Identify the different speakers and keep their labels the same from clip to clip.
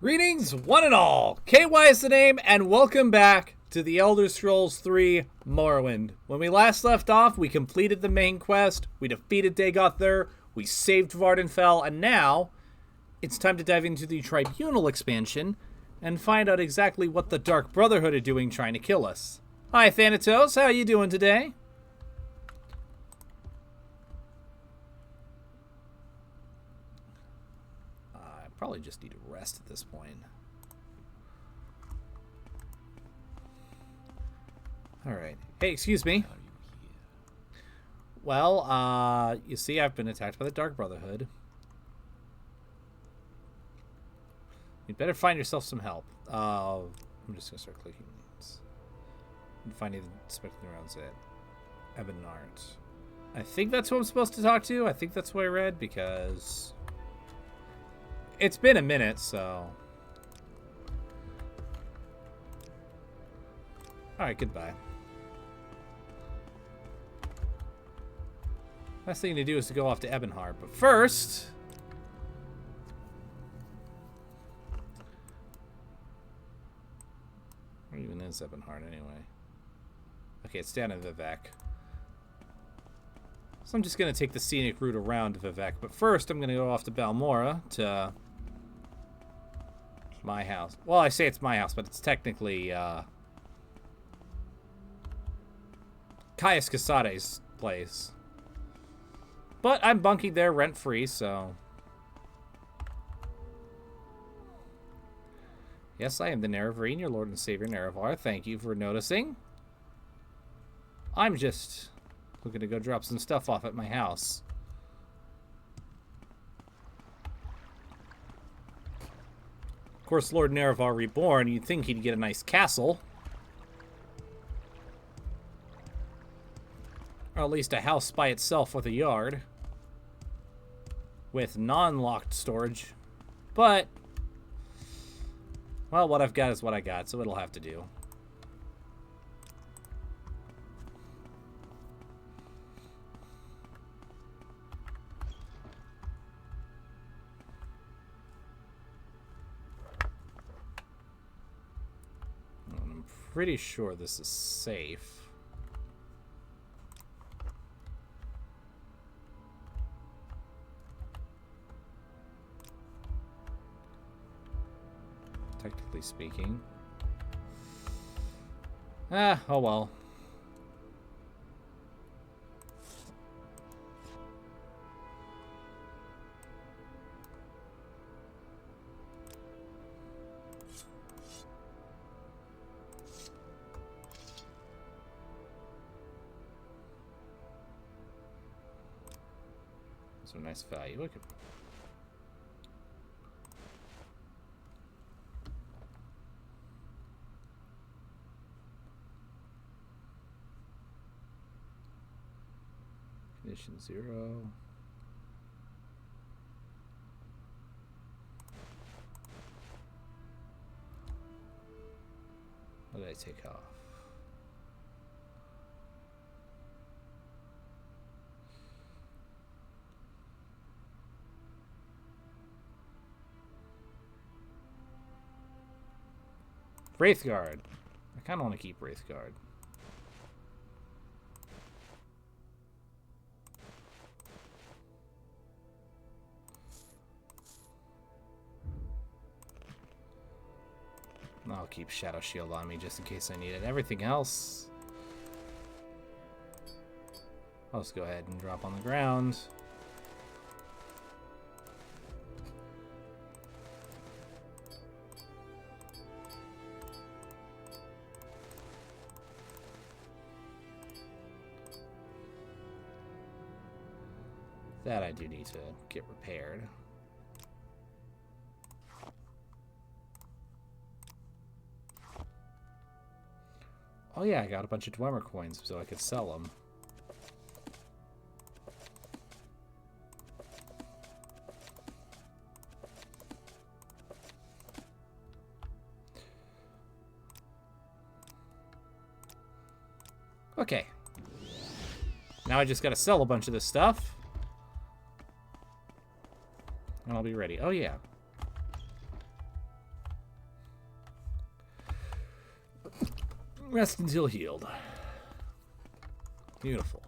Speaker 1: Greetings, one and all. KY is the name, and welcome back to The Elder Scrolls 3 Morrowind. When we last left off, we completed the main quest, we defeated Dagoth, we saved Vardenfell, and now it's time to dive into the Tribunal expansion and find out exactly what the Dark Brotherhood are doing trying to kill us. Hi, Thanatos. How are you doing today? I probably just need to rest at this point. Alright. Hey, excuse me. Well, you see, I've been attacked by the Dark Brotherhood. You'd better find yourself some help. I'm just gonna start clicking names. And finding the spectacle around it. Ebenart. I think that's who I'm supposed to talk to. I think that's what I read, because it's been a minute, so. Alright, goodbye. Last thing to do is to go off to Ebenhard, but first, where even is Ebenhard anyway? Okay, it's down in Vivec. So I'm just going to take the scenic route around Vivec, but first I'm going to go off to Balmora to my house. Well, I say it's my house, but it's technically Caius Casade's place. But I'm bunking there rent-free, so. Yes, I am the Nerevarine, your Lord and Savior Nerevar. Thank you for noticing. I'm just looking to go drop some stuff off at my house. Of course, Lord Nerevar Reborn, you'd think he'd get a nice castle. Or at least a house by itself with a yard. With non-locked storage. But, well, what I've got is what I got, so it'll have to do. I'm pretty sure this is safe. Technically speaking. Oh well. Some nice value. Look at. Condition 0. What did I take off? Wraithguard. I kind of want to keep Wraithguard. I'll keep Shadow Shield on me just in case I need it. Everything else, I'll just go ahead and drop on the ground. That I do need to get repaired. Oh yeah, I got a bunch of Dwemer coins so I could sell them. Okay. Now I just gotta sell a bunch of this stuff. And I'll be ready. Oh yeah. Rest until healed. Beautiful.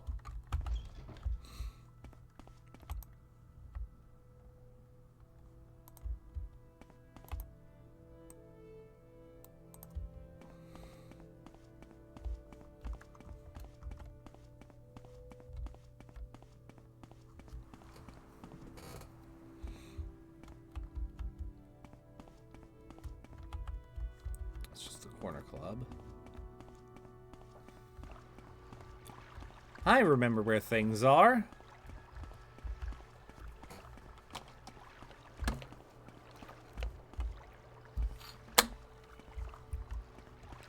Speaker 1: It's just the corner club. I remember where things are.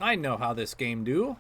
Speaker 1: I know how this game do.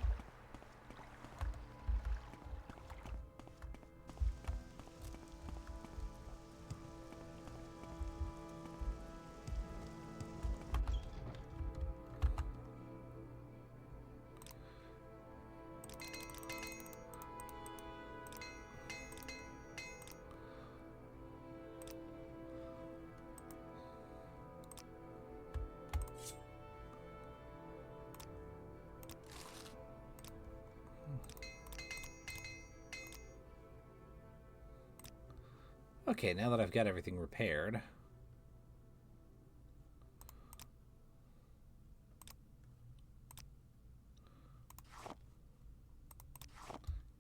Speaker 1: Okay, now that I've got everything repaired.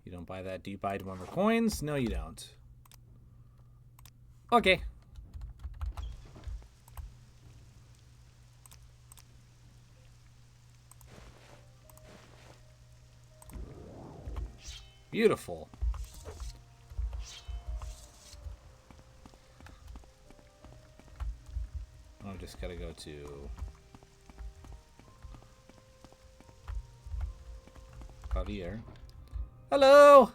Speaker 1: You don't buy that. Do you buy 2 more coins? No, you don't. Okay. Beautiful. I just gotta go to Javier. Hello!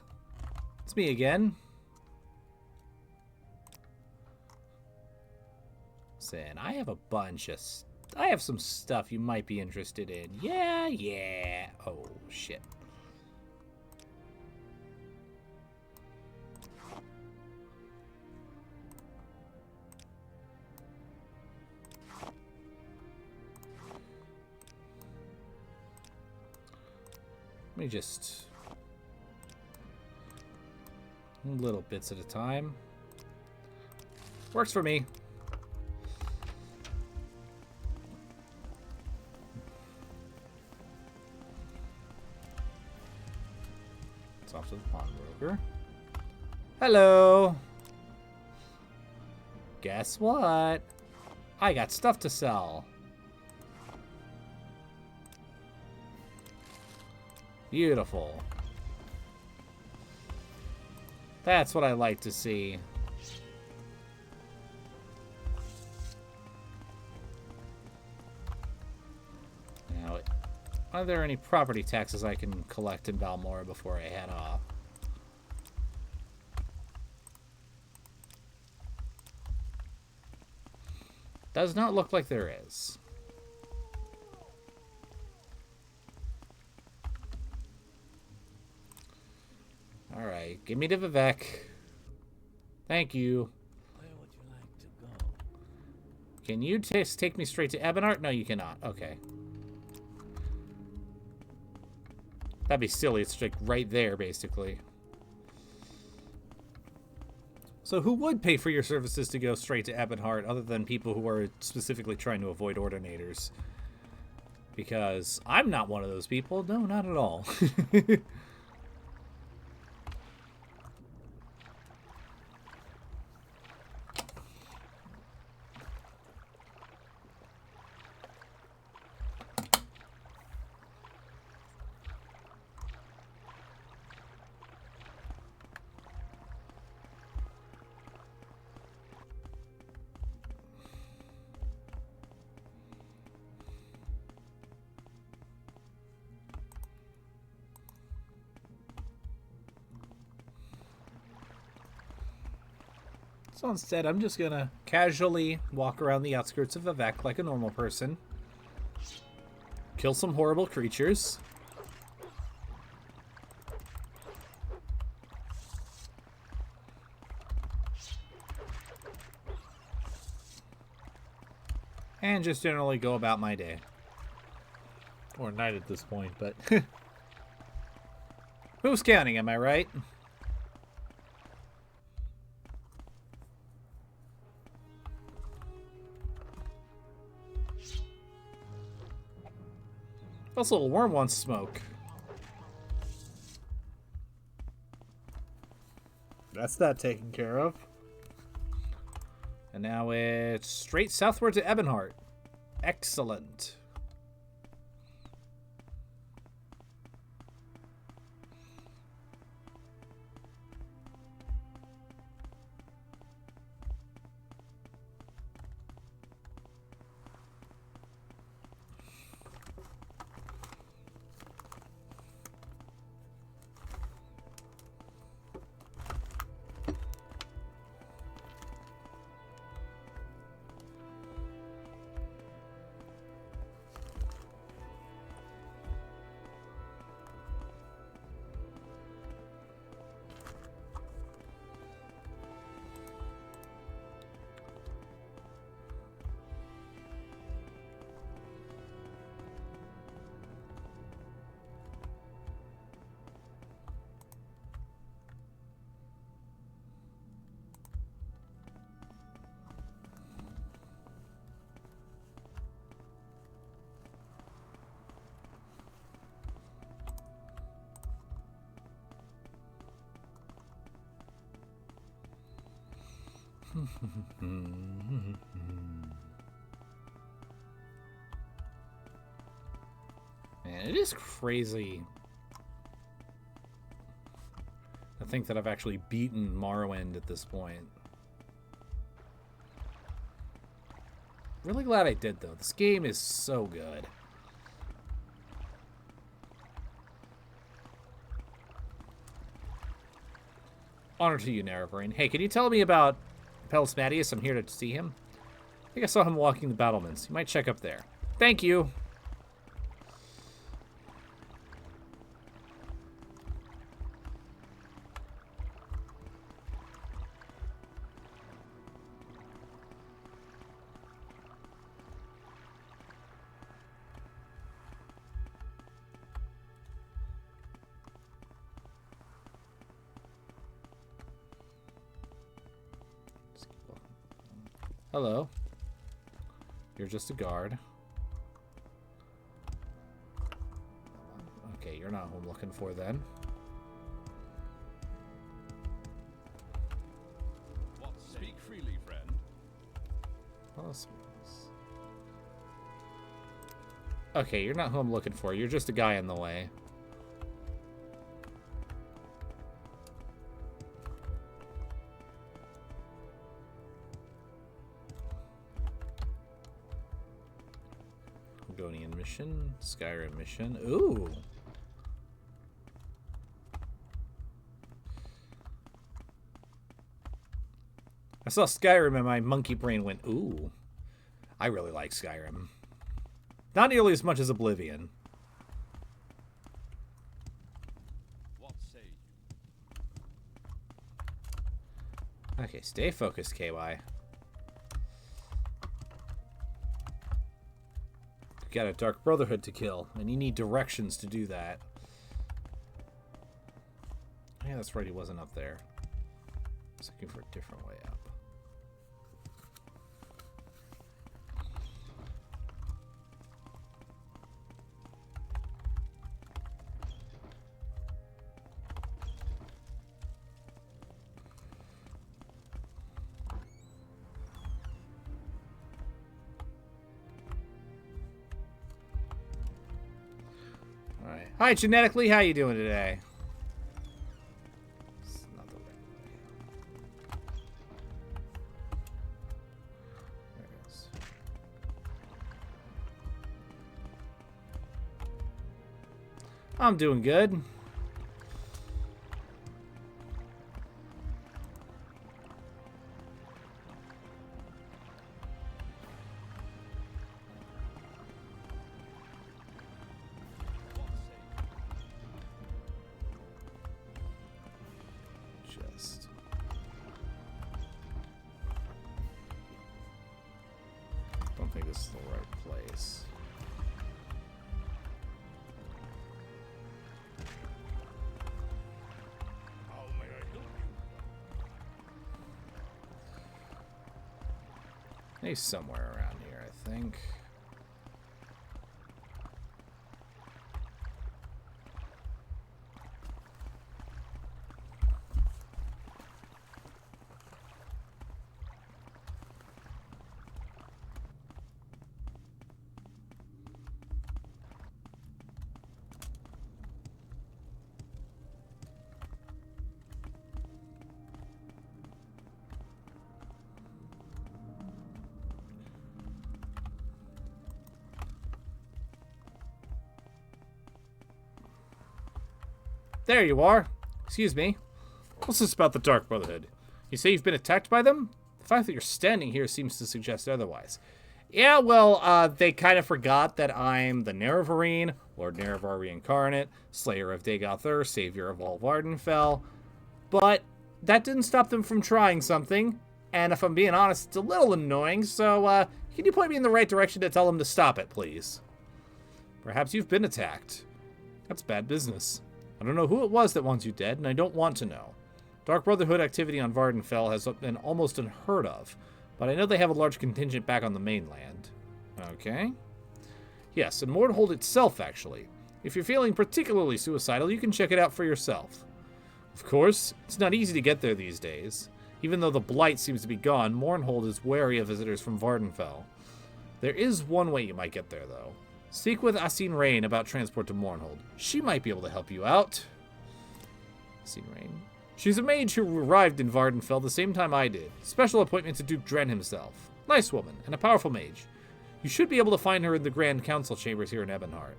Speaker 1: It's me again. Saying I have a bunch of I have some stuff you might be interested in. Yeah. Oh shit. Let me just little bits at a time. Works for me. It's off to the pawnbroker. Hello. Guess what? I got stuff to sell. Beautiful. That's what I like to see. Now, are there any property taxes I can collect in Balmora before I head off? Does not look like there is. Alright, give me to Vivek. Thank you.
Speaker 2: Where would you like to go?
Speaker 1: Can you take me straight to Ebonheart? No, you cannot. Okay. That'd be silly. It's like right there, basically. So who would pay for your services to go straight to Ebonheart other than people who are specifically trying to avoid ordinators? Because I'm not one of those people. No, not at all. So instead, I'm just gonna casually walk around the outskirts of Vivek like a normal person. Kill some horrible creatures. And just generally go about my day. Or knight at this point, but... Who's counting, am I right? This little worm wants smoke. That's that taken care of. And now it's straight southward to Ebonheart. Excellent. Man, it is crazy to think that I've actually beaten Morrowind at this point. Really glad I did, though. This game is so good. Honor to you, Nerebrain. Hey, can you tell me about Pelismatius? I'm here to see him. I think I saw him walking the battlements. You might check up there. Thank you. Hello. You're just a guard. Okay, you're not who I'm looking for then.
Speaker 3: Speak freely, friend.
Speaker 1: Okay, you're not who I'm looking for. You're just a guy in the way. Argonian mission, Skyrim mission. Ooh. I saw Skyrim and my monkey brain went, ooh. I really like Skyrim. Not nearly as much as Oblivion.
Speaker 3: What say you?
Speaker 1: Okay, stay focused, KY. You got a Dark Brotherhood to kill, and you need directions to do that. Yeah, that's right, he wasn't up there. I was looking for a different way up. Alright. Hi, Genetically, how you doing today? It's not the right way. There it is. I'm doing good. Just don't think this is the right place. He's somewhere around here, I think. There you are. Excuse me. What's this about the Dark Brotherhood? You say you've been attacked by them? The fact that you're standing here seems to suggest otherwise. Yeah, well, they kind of forgot that I'm the Nerevarine, Lord Nerevar Reincarnate, Slayer of Dagoth, Savior of all Vardenfell. But that didn't stop them from trying something. And if I'm being honest, it's a little annoying, so, can you point me in the right direction to tell them to stop it, please? Perhaps you've been attacked. That's bad business. I don't know who it was that wants you dead, and I don't want to know. Dark Brotherhood activity on Vardenfell has been almost unheard of, but I know they have a large contingent back on the mainland. Okay. Yes, and Mordhold itself, actually. If you're feeling particularly suicidal, you can check it out for yourself. Of course, it's not easy to get there these days. Even though the Blight seems to be gone, Mournhold is wary of visitors from Vardenfell. There is one way you might get there, though. Speak with Asine Rain about transport to Mournhold. She might be able to help you out. Asine Rain. She's a mage who arrived in Vardenfell the same time I did. Special appointment to Duke Dren himself. Nice woman, and a powerful mage. You should be able to find her in the Grand Council chambers here in Ebonheart.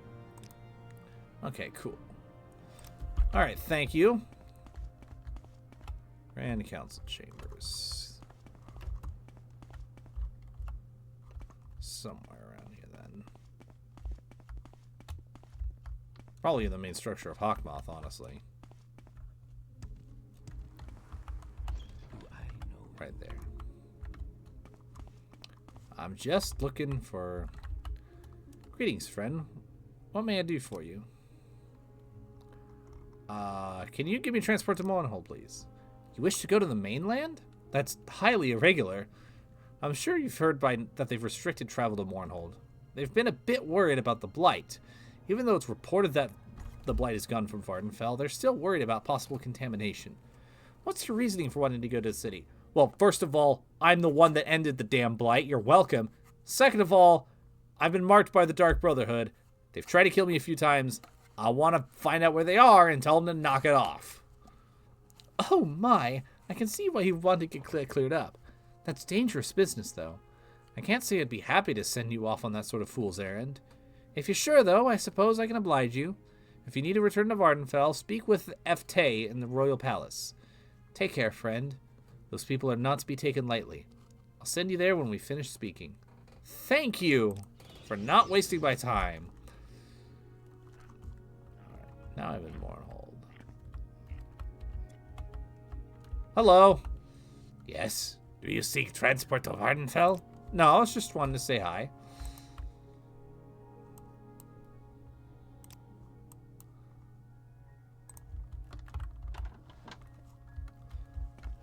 Speaker 1: Okay, cool. Alright, thank you. Grand Council chambers. Somewhere around here, then. Probably in the main structure of Hawkmoth, honestly. Right there. I'm just looking for... Greetings, friend. What may I do for you? Can you give me transport to Mournhold, please? You wish to go to the mainland? That's highly irregular. I'm sure you've heard that they've restricted travel to Mournhold. They've been a bit worried about the Blight. Even though it's reported that the Blight is gone from Vardenfell, they're still worried about possible contamination. What's your reasoning for wanting to go to the city? Well, first of all, I'm the one that ended the damn Blight. You're welcome. Second of all, I've been marked by the Dark Brotherhood. They've tried to kill me a few times. I want to find out where they are and tell them to knock it off. Oh my, I can see why you want to get cleared up. That's dangerous business, though. I can't say I'd be happy to send you off on that sort of fool's errand. If you're sure, though, I suppose I can oblige you. If you need to return to Vardenfell, speak with Eftay in the Royal Palace. Take care, friend. Those people are not to be taken lightly. I'll send you there when we finish speaking. Thank you for not wasting my time. Alright, now I'm in Mournhold. Hello. Yes? Do you seek transport to Vardenfell? No, I was just wanting to say hi.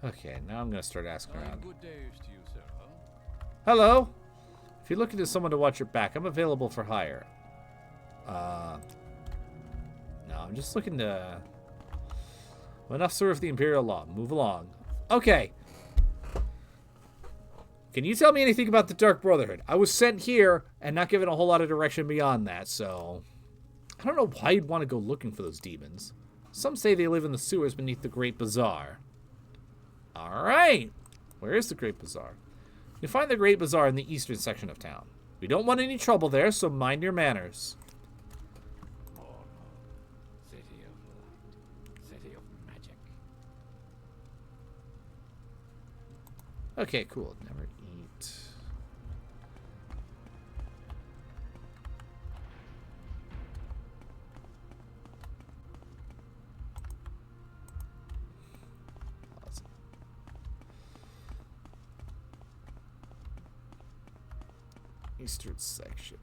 Speaker 1: Okay, now I'm going to start asking around.
Speaker 3: Good days to you, sir.
Speaker 1: Hello. If you're looking for someone to watch your back, I'm available for hire. No, I'm just looking to... Enough serve the Imperial law. Move along. Okay. Can you tell me anything about the Dark Brotherhood? I was sent here and not given a whole lot of direction beyond that, so... I don't know why you'd want to go looking for those demons. Some say they live in the sewers beneath the Great Bazaar. Alright. Where is the Great Bazaar? You find the Great Bazaar in the eastern section of town. We don't want any trouble there, so mind your manners.
Speaker 2: City of light, city of magic.
Speaker 1: Okay, cool. Never eat. Awesome. Eastern section.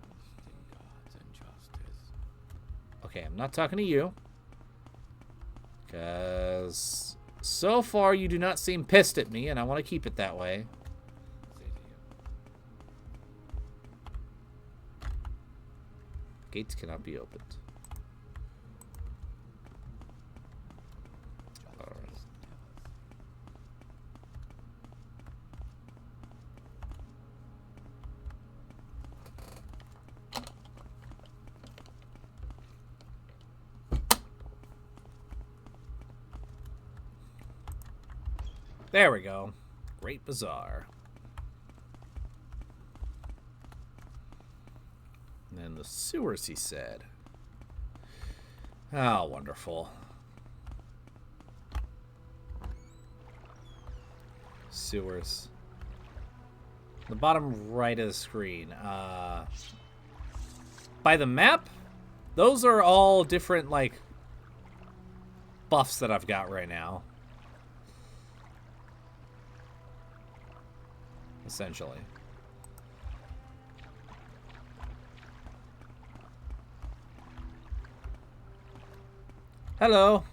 Speaker 2: Gods and justice.
Speaker 1: Okay, I'm not talking to you. Because so far you do not seem pissed at me, and I want to keep it that way.
Speaker 2: City of
Speaker 1: Gates cannot be opened. Alright. There we go. Great Bazaar. And then the sewers, he said. Oh, wonderful. Sewers. The bottom right of the screen. By the map, those are all different, like, buffs that I've got right now. Essentially. Hello.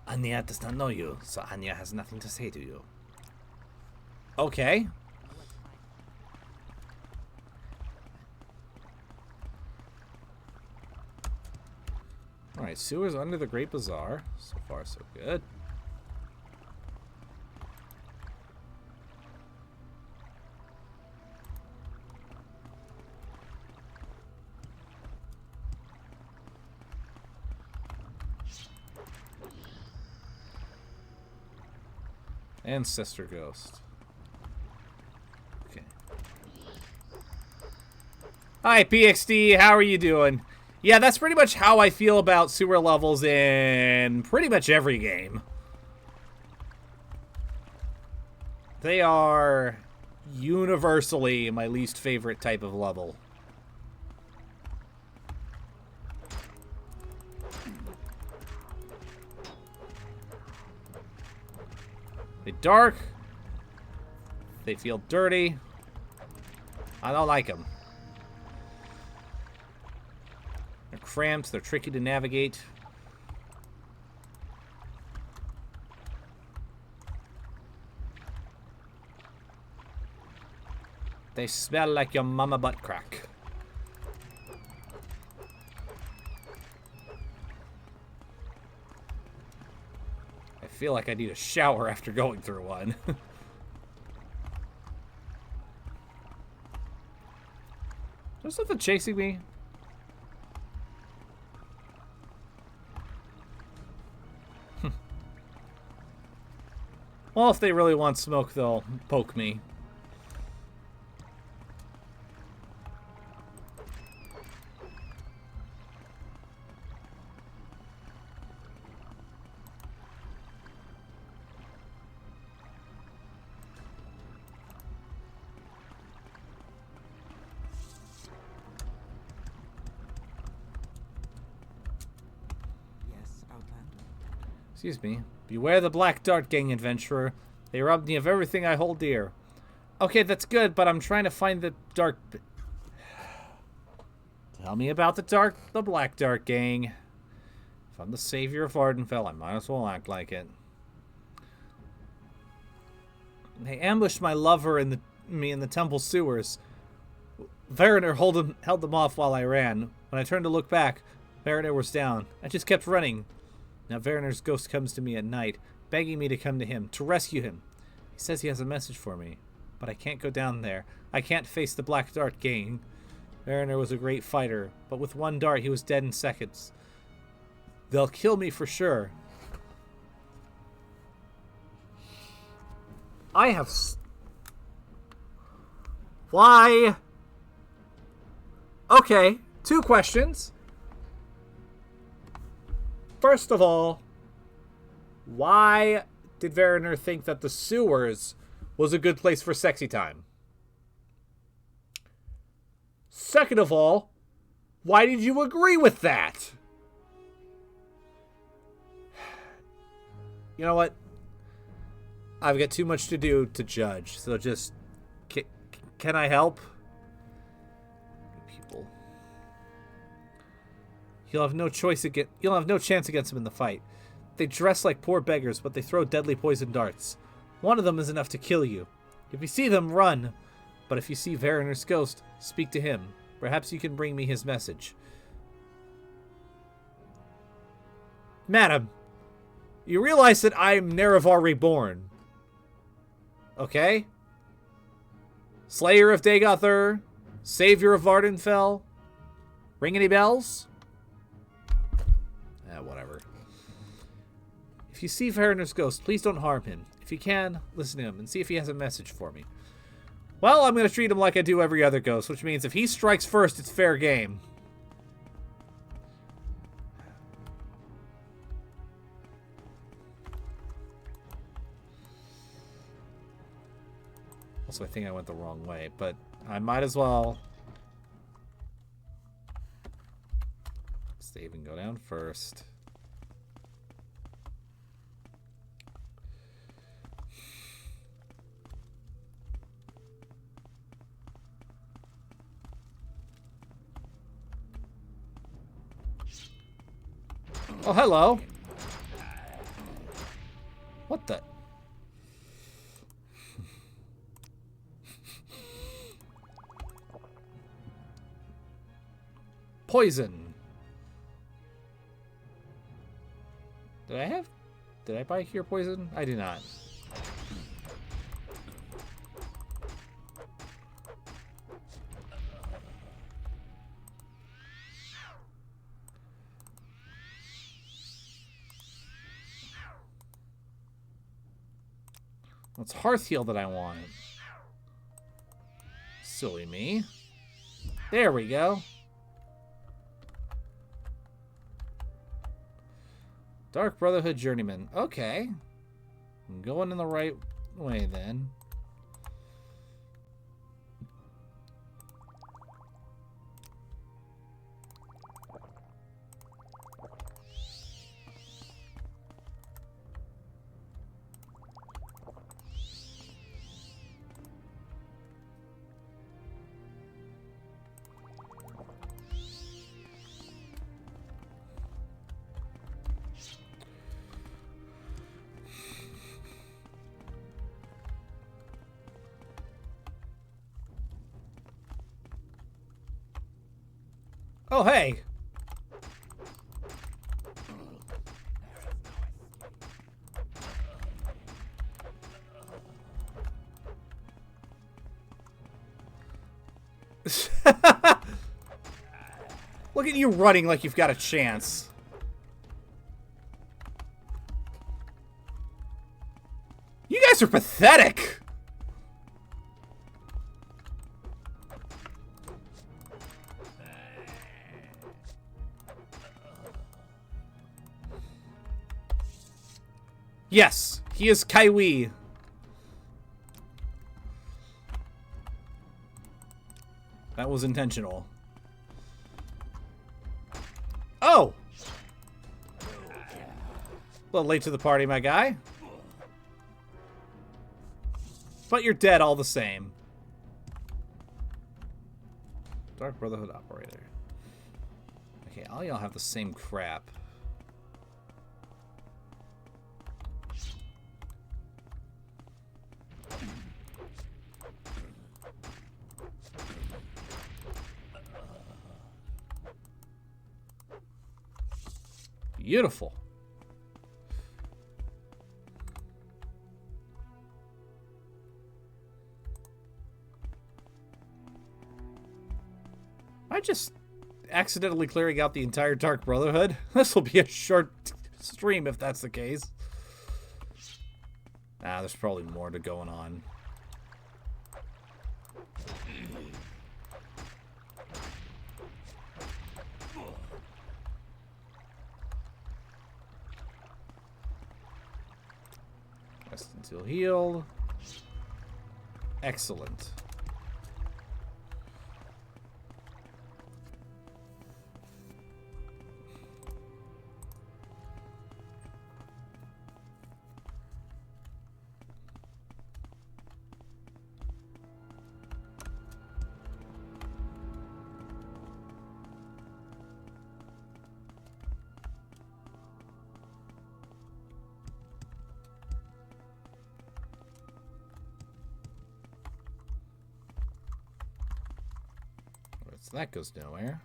Speaker 1: Anya does not know you, so Anya has nothing to say to you. Okay. Alright, sewers under the Great Bazaar. So far, so good. Ancestor Ghost. Okay. Hi, PXD. How are you doing? Yeah, that's pretty much how I feel about sewer levels in pretty much every game. They are universally my least favorite type of level. They dark. They feel dirty. I don't like them. They're cramped. They're tricky to navigate. They smell like your mama butt crack. I feel like I need a shower after going through one. There's something chasing me. Well, if they really want smoke, they'll poke me. Excuse me. Beware the Black Dart Gang, adventurer. They robbed me of everything I hold dear. Okay, that's good, but I'm trying to find the dark... Tell me about the Black Dart Gang. If I'm the savior of Ardenfell, I might as well act like it. They ambushed my lover and me in the temple sewers. Veriner held them off while I ran. When I turned to look back, Veriner was down. I just kept running. Now Veriner's ghost comes to me at night, begging me to come to him, to rescue him. He says he has a message for me, but I can't go down there. I can't face the Black Dart Gang. Veriner was a great fighter, but with one dart he was dead in seconds. They'll kill me for sure. I have... Why? Okay, 2 questions. First of all, why did Veriner think that the sewers was a good place for sexy time? Second of all, why did you agree with that? You know what? I've got too much to do to judge, so just... Can I help? People. You'll have no chance against them in the fight. They dress like poor beggars, but they throw deadly poison darts. One of them is enough to kill you. If you see them, run. But if you see Veriner's ghost, speak to him. Perhaps you can bring me his message. Madam, you realize that I am Nerevar Reborn. Okay? Slayer of Dagoth, Savior of Vardenfell. Ring any bells? Whatever. If you see Farinur's ghost, please don't harm him. If you can, listen to him and see if he has a message for me. Well, I'm going to treat him like I do every other ghost, which means if he strikes first, it's fair game. Also, I think I went the wrong way, but I might as well save and go down first. Oh, hello. What the? Poison. Did I buy cure poison? I did not. It's Hearth Heal that I want. Silly me. There we go. Dark Brotherhood Journeyman. Okay. I'm going in the right way then. Oh, hey. Look at you running like you've got a chance. You guys are pathetic. Yes, he is Kaiwi. That was intentional. Oh! A little late to the party, my guy. But you're dead all the same. Dark Brotherhood Operator. Okay, all y'all have the same crap. Beautiful. I just accidentally clearing out the entire Dark Brotherhood. This will be a short stream if that's the case. Ah, there's probably more to going on. Rest until healed. Excellent. So that goes nowhere.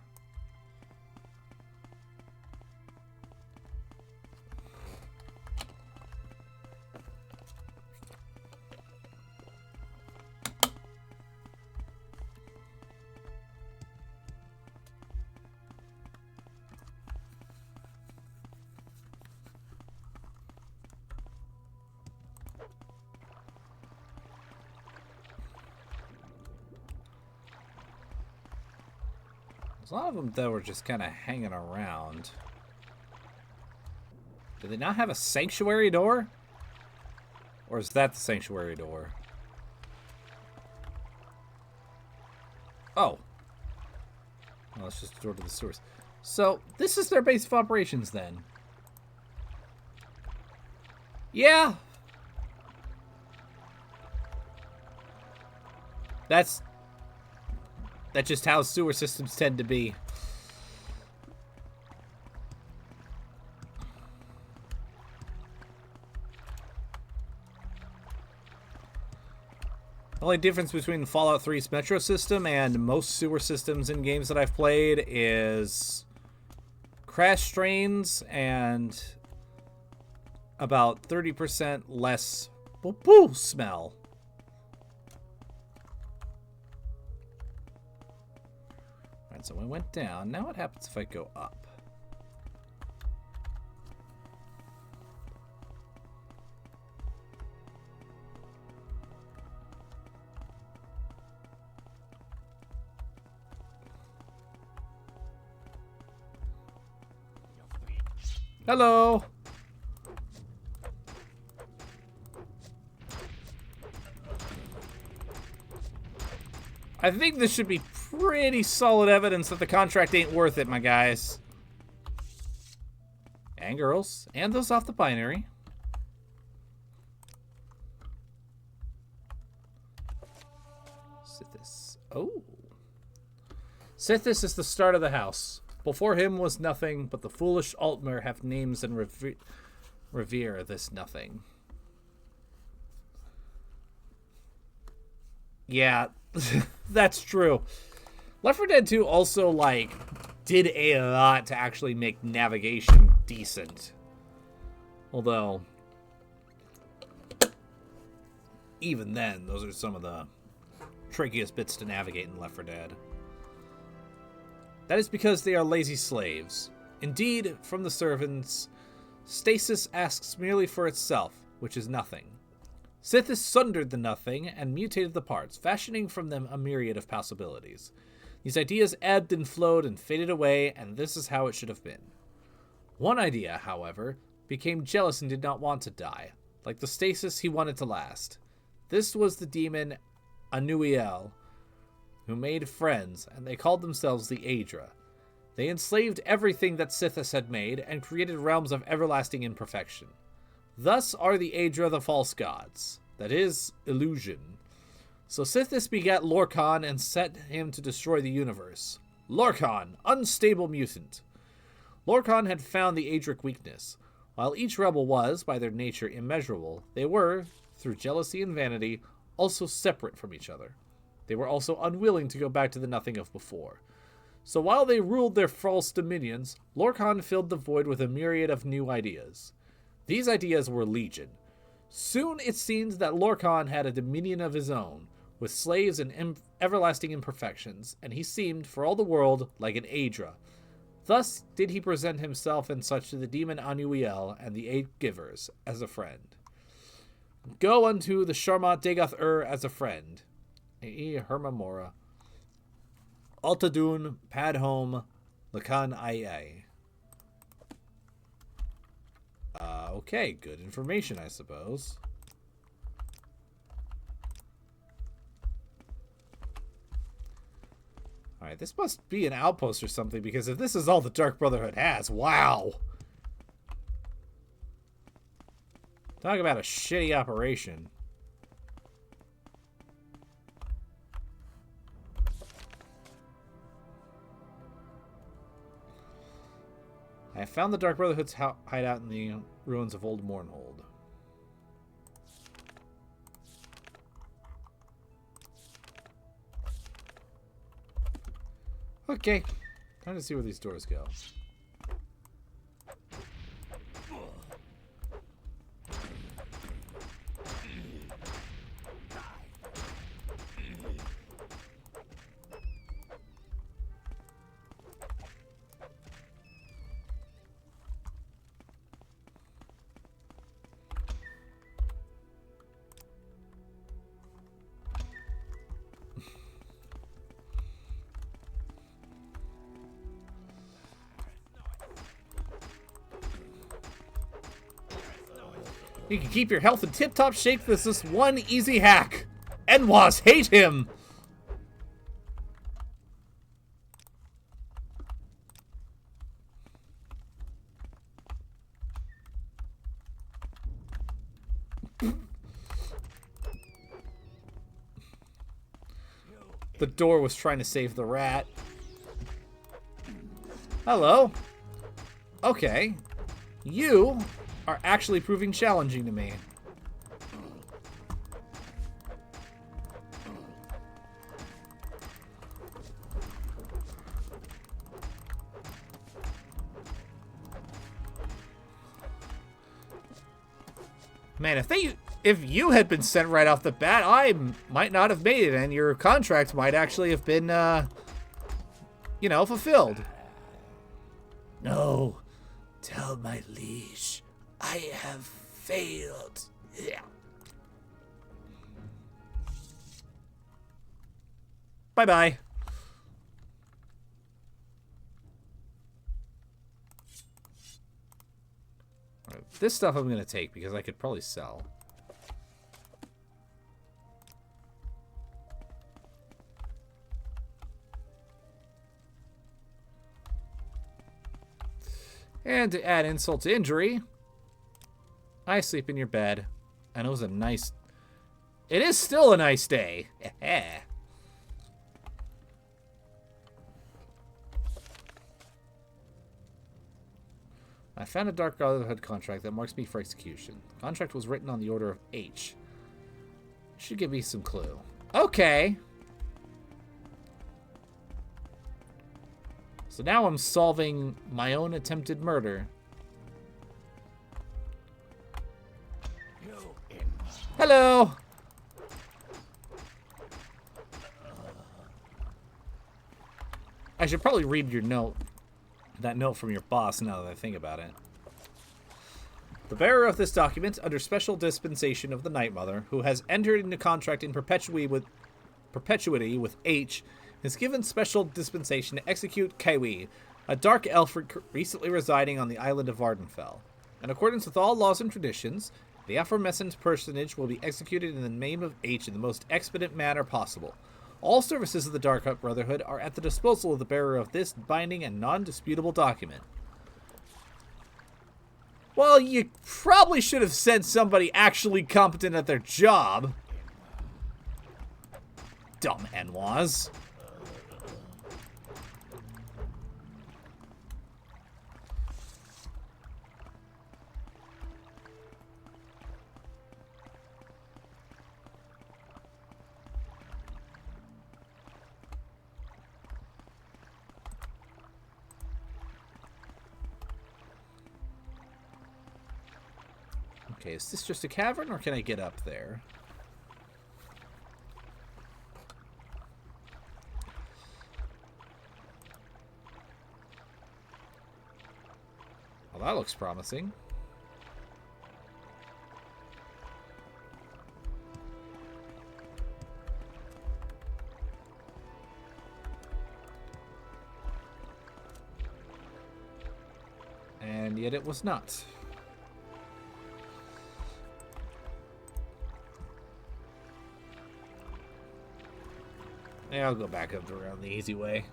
Speaker 1: A lot of them, though, are just kind of hanging around. Do they not have a sanctuary door? Or is that the sanctuary door? Oh. Well, it's just a door to the sewers. So, this is their base of operations, then. Yeah. That's just how sewer systems tend to be. The only difference between Fallout 3's metro system and most sewer systems in games that I've played is crash drains and about 30% less poo smell. Alright, so we went down. Now what happens if I go up? Hello. I think this should be pretty solid evidence that the contract ain't worth it, my guys. And girls. And those off the binary. Sithis. Oh. Sithis is the start of the house. Before him was nothing, but the foolish Altmer have names and revere this nothing. Yeah, that's true. Left 4 Dead 2 also, like, did a lot to actually make navigation decent. Although, even then, those are some of the trickiest bits to navigate in Left 4 Dead. That is because they are lazy slaves. Indeed, from the servants, stasis asks merely for itself, which is nothing. Sithis sundered the nothing and mutated the parts, fashioning from them a myriad of possibilities. These ideas ebbed and flowed and faded away, and this is how it should have been. One idea, however, became jealous and did not want to die. Like the stasis, he wanted to last. This was the demon Anuiel, who made friends, and they called themselves the Aedra. They enslaved everything that Sithis had made, and created realms of everlasting imperfection. Thus are the Aedra the false gods. That is, illusion. So Sithis begat Lorkhan and set him to destroy the universe. Lorkhan, unstable mutant. Lorkhan had found the Aedric weakness. While each rebel was, by their nature, immeasurable, they were, through jealousy and vanity, also separate from each other. They were also unwilling to go back to the nothing of before. So while they ruled their false dominions, Lorkhan filled the void with a myriad of new ideas. These ideas were legion. Soon it seemed that Lorkhan had a dominion of his own, with slaves and everlasting imperfections, and he seemed, for all the world, like an Aedra. Thus did he present himself and such to the demon Anuiel and the Eight Givers as a friend. Go unto the Sharmat Dagoth as a friend. Hermamora. Altadun, Padhome, Lakan Ai. Okay, good information, I suppose. Alright, this must be an outpost or something, because if this is all the Dark Brotherhood has, wow! Talk about a shitty operation. I found the Dark Brotherhood's hideout in the ruins of Old Mournhold. Okay. Time to see where these doors go. You can keep your health in tip-top shape with this one easy hack. Enwas, hate him! The door was trying to save the rat. Hello. Okay. You are actually proving challenging to me. Man, if you had been sent right off the bat, I might not have made it, and your contract might actually have been, you know, fulfilled. No, tell my liege, I have failed. Yeah. Bye-bye. This stuff I'm going to take because I could probably sell. And to add insult to injury, I sleep in your bed. And it was a nice... It is still a nice day. I found a Dark Brotherhood contract that marks me for execution. The contract was written on the order of H. Should give me some clue. Okay. So now I'm solving my own attempted murder. Hello! I should probably read your note. That note from your boss, now that I think about it. The bearer of this document, under special dispensation of the Night Mother, who has entered into contract in perpetuity with H, is given special dispensation to execute Kaiwi, a dark elf recently residing on the island of Vardenfell. In accordance with all laws and traditions, the aforementioned personage will be executed in the name of H in the most expedient manner possible. All services of the Dark Brotherhood are at the disposal of the bearer of this binding and non-disputable document. Well, you probably should have sent somebody actually competent at their job. Dumb Enwas. Okay, is this just a cavern, or can I get up there? Well, that looks promising. And yet it was not. Yeah, I'll go back up around the easy way.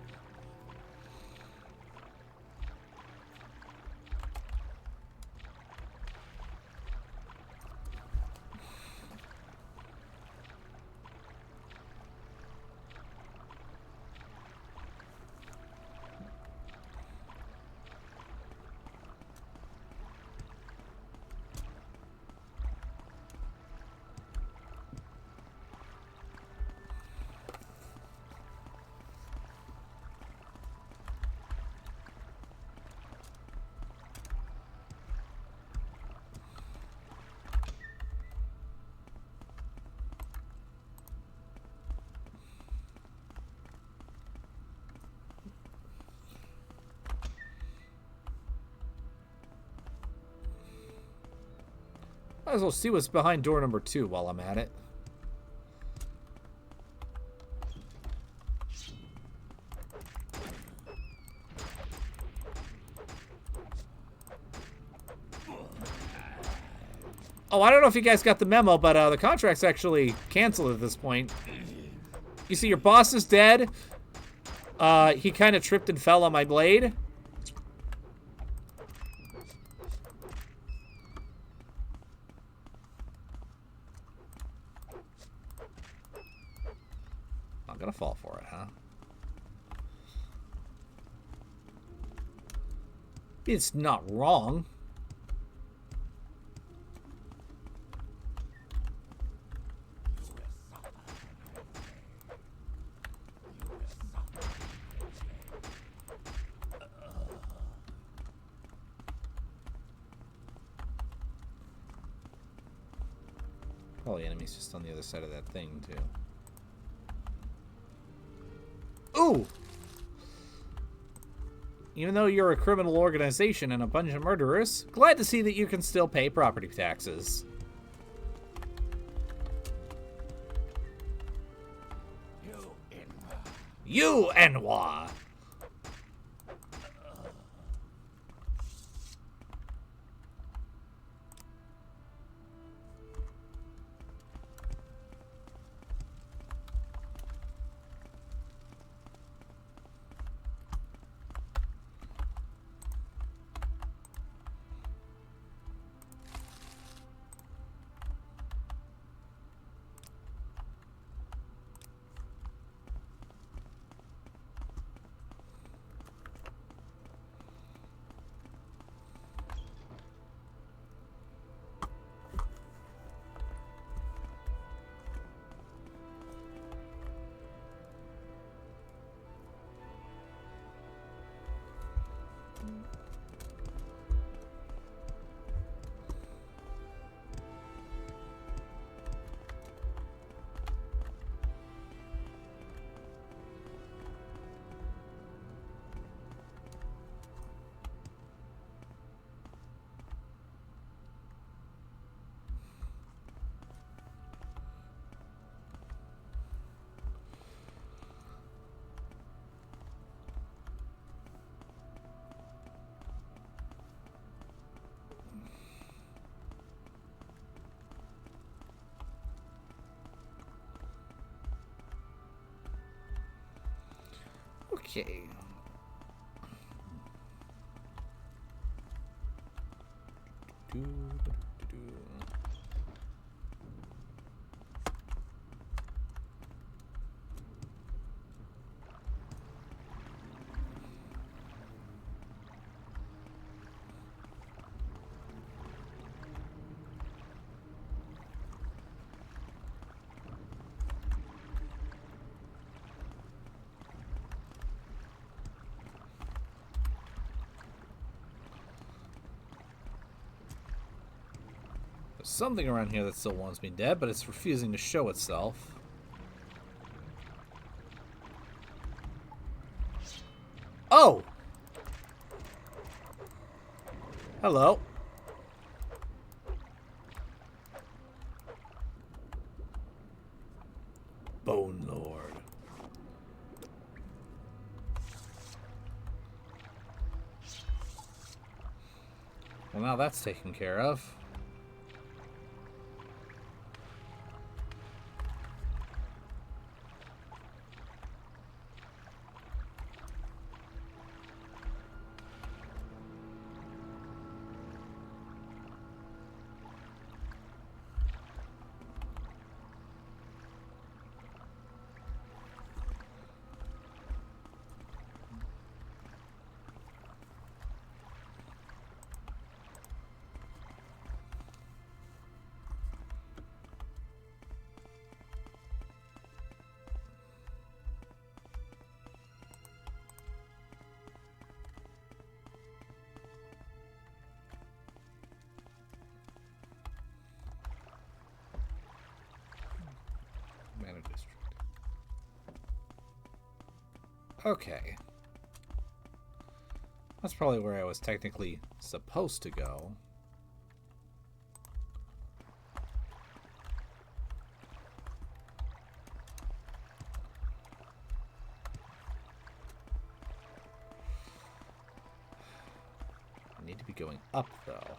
Speaker 1: Might as well see what's behind door number 2 while I'm at it. Oh, I don't know if you guys got the memo, but the contract's actually canceled at this point. You see, your boss is dead. He kind of tripped and fell on my blade. Not gonna fall for it, huh? It's not wrong. Oh, the enemy's just on the other side of that thing, too. Ooh! Even though you're a criminal organization and a bunch of murderers, glad to see that you can still pay property taxes. You, Enwa! Okay. There's something around here that still wants me dead, but it's refusing to show itself. Oh! Hello. Bone Lord. Well, now that's taken care of. Manor District. Okay. That's probably where I was technically supposed to go. need to be going up, though.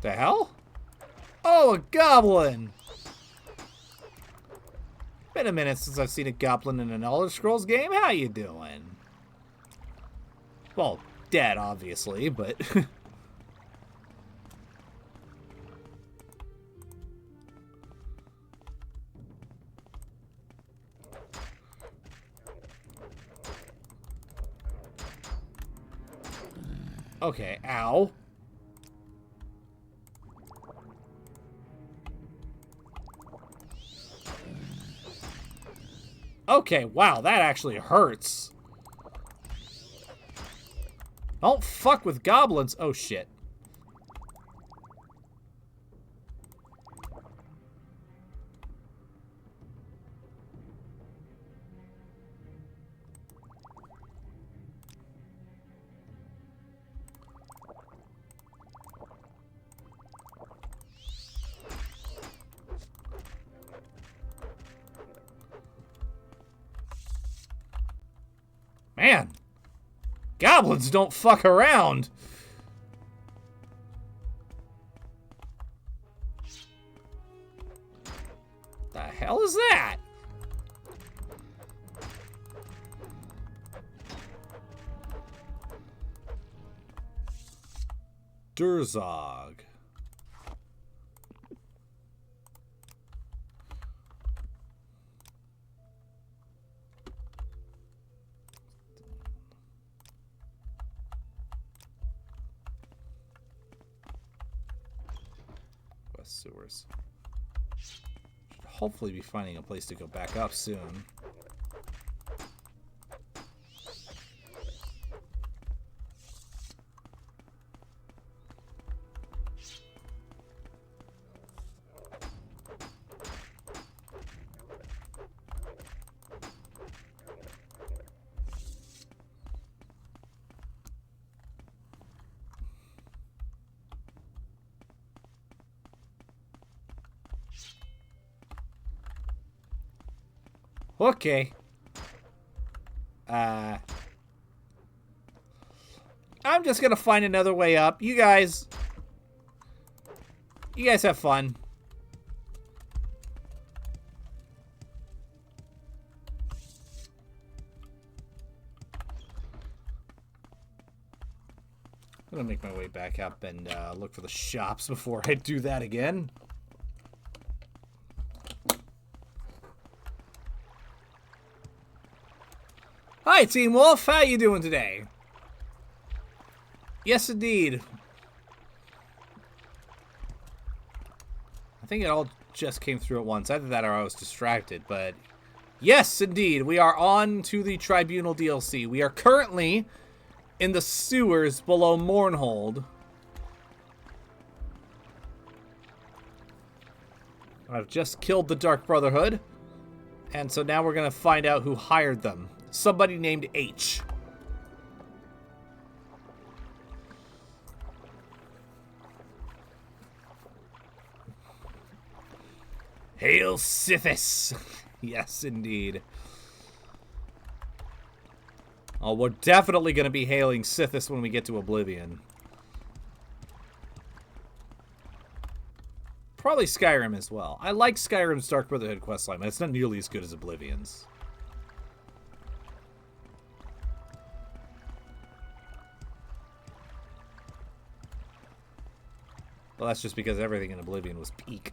Speaker 1: The hell? Oh, a goblin! Been a minute since I've seen a goblin in an Elder Scrolls game. How you doing? Well, dead, obviously, but... Okay, ow. Okay, wow, that actually hurts. Don't fuck with goblins. Oh, shit. Man, goblins don't fuck around. The hell is that? Durzog. West sewers. Should hopefully be finding a place to go back up soon. Okay. I'm just gonna find another way up. You guys have fun. I'm gonna make my way back up and look for the shops before I do that again. Hi, Team Wolf. How you doing today? Yes, indeed. I think it all just came through at once. Either that or I was distracted, but... Yes, indeed. We are on to the Tribunal DLC. We are currently in the sewers below Mournhold. I've just killed the Dark Brotherhood. And so now we're going to find out who hired them. Somebody named H. Hail Sithis! Yes, indeed. Oh, we're definitely going to be hailing Sithis when we get to Oblivion. Probably Skyrim as well. I like Skyrim's Dark Brotherhood questline, but it's not nearly as good as Oblivion's. Well, that's just because everything in Oblivion was peak.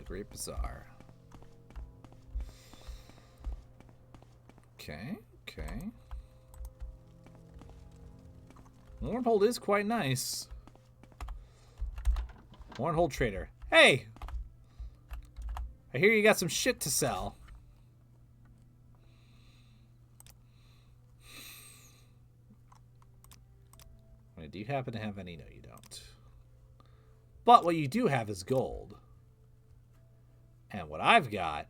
Speaker 1: The Great Bazaar. Okay, okay. Wormhole is quite nice. Wormhole trader. Hey! I hear you got some shit to sell. Do you happen to have any? No, you don't. But what you do have is gold. And what I've got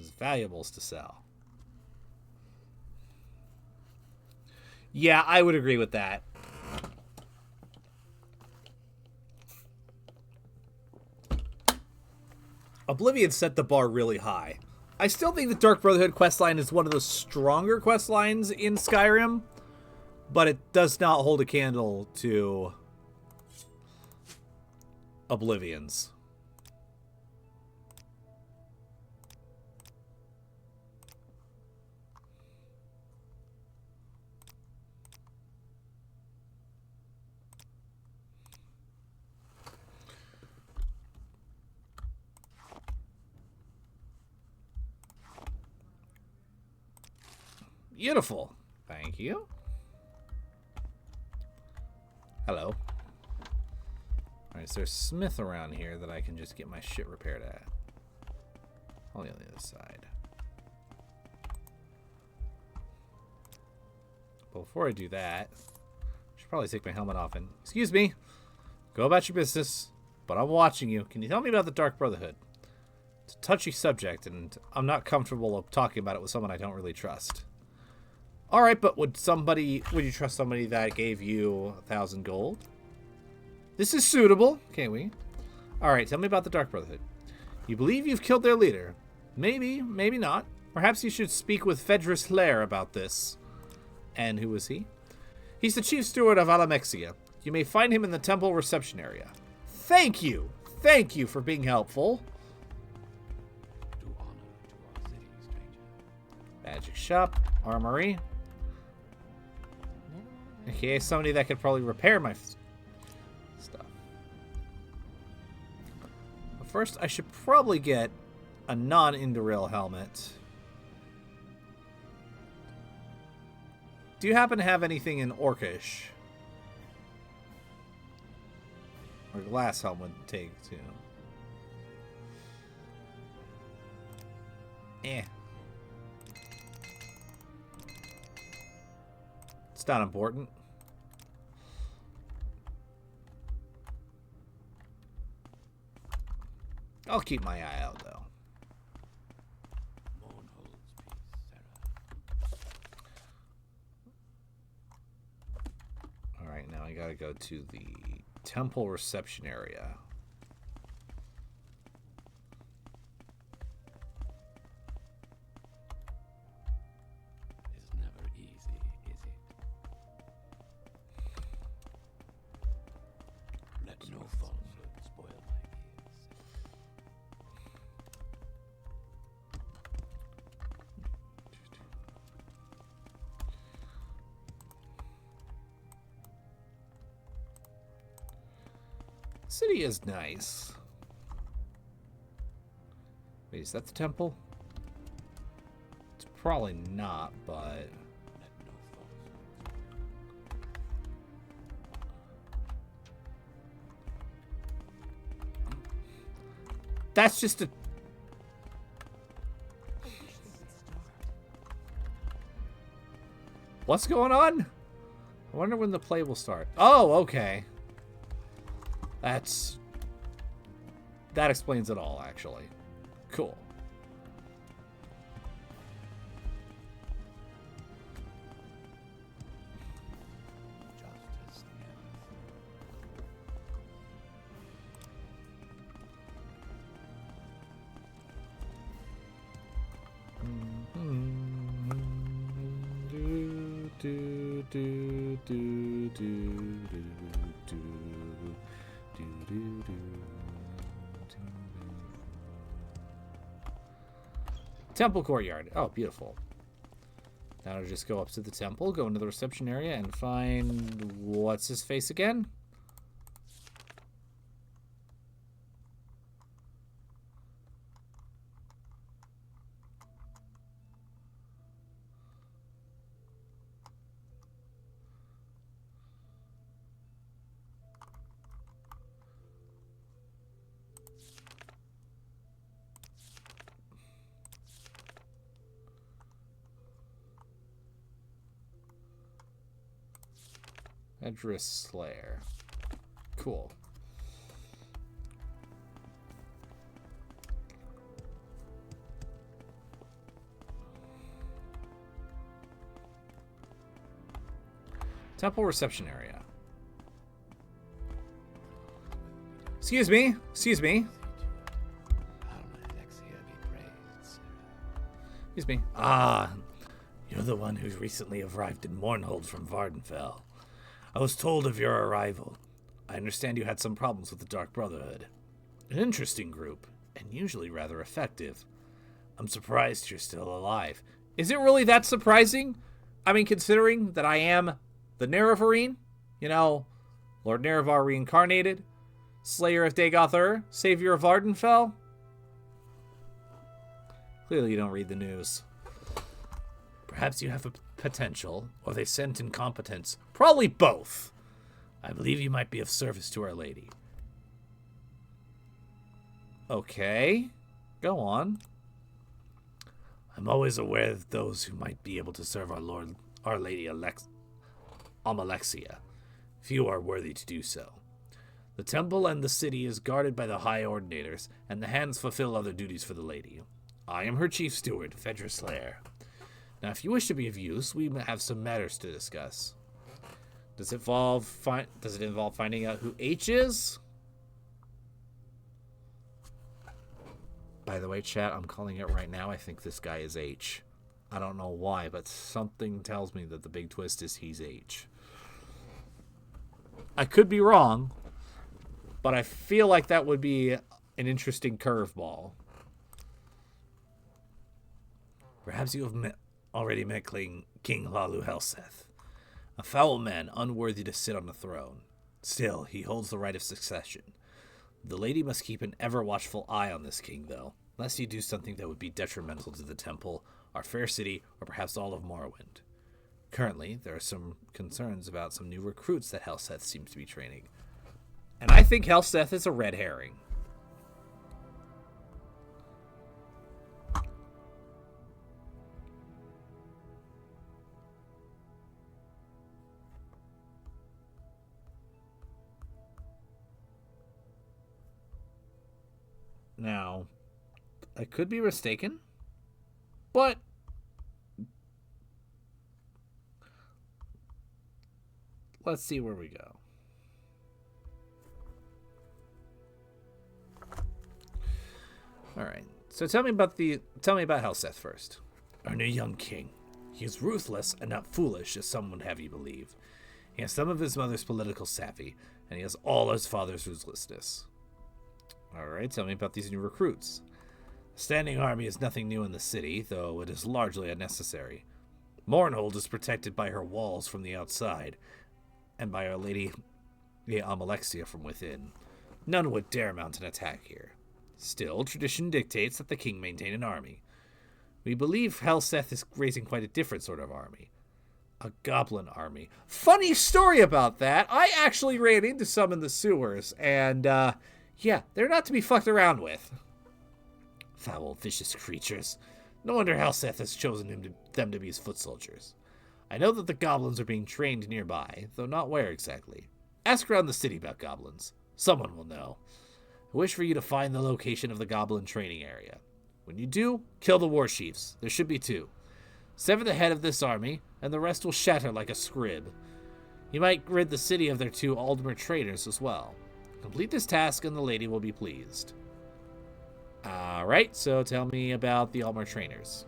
Speaker 1: is valuables to sell. Yeah, I would agree with that. Oblivion set the bar really high. I still think the Dark Brotherhood questline is one of the stronger questlines in Skyrim, but it does not hold a candle to Oblivion's. Beautiful. Thank you. Hello. Alright, is there a smith around here that I can just get my shit repaired at? Only on the other side. But before I do that, I should probably take my helmet off and... Excuse me! Go about your business, but I'm watching you. Can you tell me about the Dark Brotherhood? It's a touchy subject, and I'm not comfortable talking about it with someone I don't really trust. Alright, but would you trust somebody that gave you 1,000 gold? This is suitable, can't we? Alright, tell me about the Dark Brotherhood. You believe you've killed their leader. Maybe, maybe not. Perhaps you should speak with Fedris Lair about this. And who is he? He's the chief steward of Alamexia. You may find him in the temple reception area. Thank you! Thank you for being helpful.
Speaker 2: Do honor to our city, stranger.
Speaker 1: Magic shop, armory. Okay, somebody that could probably repair my stuff. But first, I should probably get a non-Indoril helmet. Do you happen to have anything in Orcish? Or glass helmet would take too. Eh. It's not important. I'll keep my eye out, though.
Speaker 2: Mourn holds peace, Sarah.
Speaker 1: Alright, now I gotta go to the temple reception area.
Speaker 2: It's never easy, is it? Let no falsehood spoil my ears.
Speaker 1: City is nice. Wait, is that the temple? It's probably not, but...
Speaker 2: Let no falsehood.
Speaker 1: That's just a... What's going on? I wonder when the play will start. Oh, okay. That explains it all, actually. Cool.
Speaker 2: Justice
Speaker 1: Temple courtyard. Oh, beautiful. Now to just go up to the temple, go into the reception area, and find... What's his face again? Edris Slayer. Cool. Temple reception area. Excuse me. Excuse me. Excuse me. Ah, you're the one who's recently arrived in Mournhold from Vardenfell. I was told of your arrival. I understand you had some problems with the Dark Brotherhood. An interesting group, and usually rather effective. I'm surprised you're still alive. Is it really that surprising? I mean, considering that I am the Nerevarine, you know, Lord Nerevar reincarnated, Slayer of Dagoth, Savior of Vardenfell. Clearly you don't read the news. Perhaps you have a potential, or they sent incompetence. Probably both. I believe you might be of service to Our Lady. Okay. Go on. I'm always aware of those who might be able to serve Our Lady Amalexia. Few are worthy to do so. The temple and the city is guarded by the High Ordinators, and the hands fulfill other duties for the lady. I am her chief steward, Fedra Slayer. Now, if you wish to be of use, we have some matters to discuss. Does it involve finding out who H is? By the way, chat, I'm calling it right now. I think this guy is H. I don't know why, but something tells me that the big twist is he's H. I could be wrong, but I feel like that would be an interesting curveball. Perhaps you have already met King Lalu Helseth, a foul man unworthy to sit on the throne. Still, he holds the right of succession. The lady must keep an ever-watchful eye on this king, though, lest he do something that would be detrimental to the temple, our fair city, or perhaps all of Morrowind. Currently, there are some concerns about some new recruits that Helseth seems to be training. And I think Helseth is a red herring. Now, I could be mistaken, but let's see where we go. All right. So tell me about Helseth first. Our new young king. He is ruthless and not foolish, as some would have you believe. He has some of his mother's political savvy, and he has all his father's ruthlessness. All right, tell me about these new recruits. A standing army is nothing new in the city, though it is largely unnecessary. Mournhold is protected by her walls from the outside, and by Our Lady Amalexia from within. None would dare mount an attack here. Still, tradition dictates that the king maintain an army. We believe Helseth is raising quite a different sort of army. A goblin army. Funny story about that. I actually ran into some in the sewers, and, yeah, they're not to be fucked around with. Foul, vicious creatures. No wonder Helseth has chosen them to be his foot soldiers. I know that the goblins are being trained nearby, though not where exactly. Ask around the city about goblins. Someone will know. I wish for you to find the location of the goblin training area. When you do, kill the war chiefs. There should be 2. Sever the head of this army, and the rest will shatter like a scrib. You might rid the city of their 2 Aldmer traitors as well. Complete this task and the lady will be pleased. Alright, so tell me about the Altmer trainers.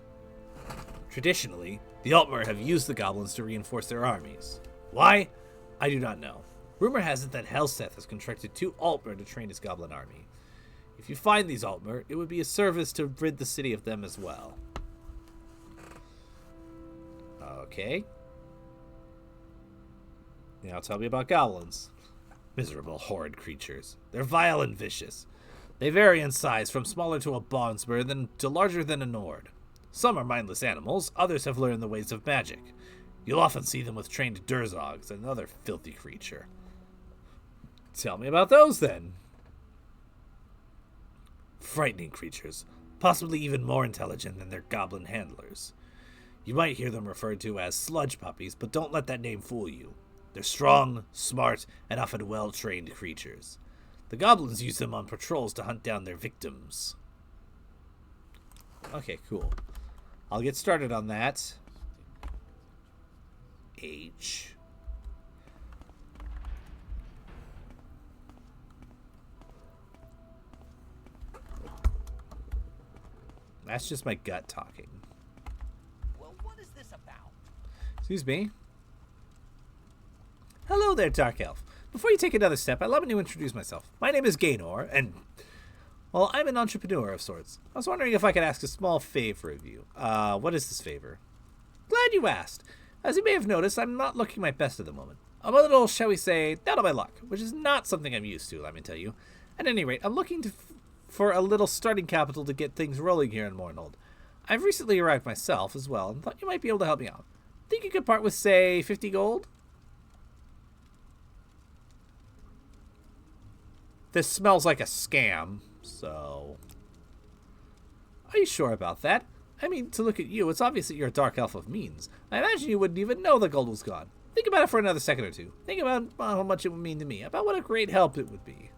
Speaker 1: Traditionally, the Altmer have used the goblins to reinforce their armies. Why? I do not know. Rumor has it that Helseth has contracted 2 Altmer to train his goblin army. If you find these Altmer, it would be a service to rid the city of them as well. Okay. Now tell me about goblins. Miserable, horrid creatures. They're vile and vicious. They vary in size from smaller to a Bonsbur to larger than a Nord. Some are mindless animals, others have learned the ways of magic. You'll often see them with trained Durzogs, another filthy creature. Tell me about those, then. Frightening creatures, possibly even more intelligent than their goblin handlers. You might hear them referred to as sludge puppies, but don't let that name fool you. They're strong, smart, and often well-trained creatures. The goblins use them on patrols to hunt down their victims. Okay, cool. I'll get started on that. H. That's just my gut talking.
Speaker 4: Well, what is this about?
Speaker 1: Excuse me. Hello there, Dark Elf. Before you take another step, allow me to introduce myself. My name is Gaynor, and, well, I'm an entrepreneur of sorts. I was wondering if I could ask a small favor of you. What is this favor? Glad you asked. As you may have noticed, I'm not looking my best at the moment. I'm a little, shall we say, down on my luck, which is not something I'm used to, let me tell you. At any rate, I'm looking for a little starting capital to get things rolling here in Mournhold. I've recently arrived myself as well, and thought you might be able to help me out. Think you could part with, say, 50 gold? This smells like a scam, so... Are you sure about that? I mean, to look at you, it's obvious that you're a dark elf of means. I imagine you wouldn't even know the gold was gone. Think about it for another second or two. Think about how much it would mean to me, about what a great help it would be.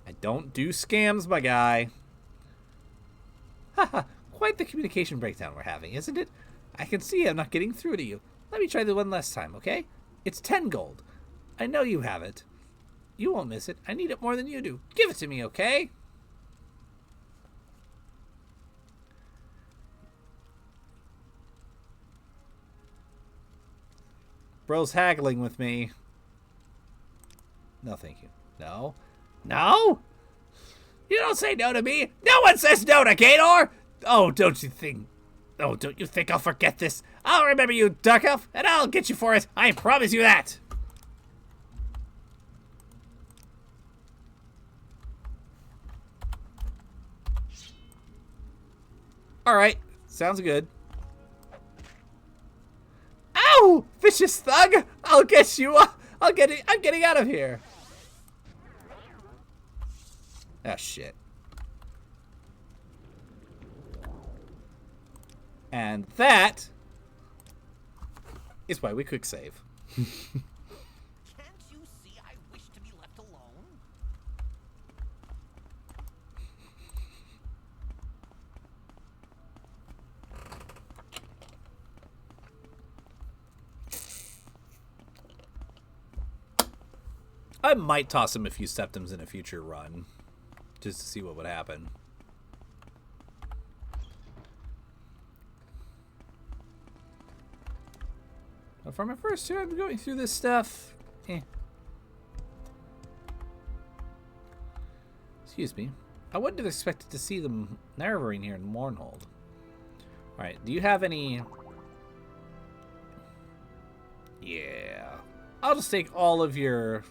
Speaker 1: I don't do scams, my guy. Haha, quite the communication breakdown we're having, isn't it? I can see I'm not getting through to you. Let me try the one last time, okay? It's 10 gold. I know you have it. You won't miss it. I need it more than you do. Give it to me, okay? Bro's haggling with me. No, thank you. No. No? You don't say no to me. No one says no to Gaynor. Oh, don't you think I'll forget this? I'll remember you, Dark Elf, and I'll get you for it. I promise you that. All right. Sounds good. Ow! Vicious thug! I'll get you. I'm getting out of here. Ah, shit. And that is why we quick save.
Speaker 4: Can't you see I wish to be left alone?
Speaker 1: I might toss him a few septums in a future run, just to see what would happen. But for my first time going through this stuff, Excuse me. I wouldn't have expected to see them narrowing here in Mournhold. Alright, do you have any... Yeah. I'll just take all of your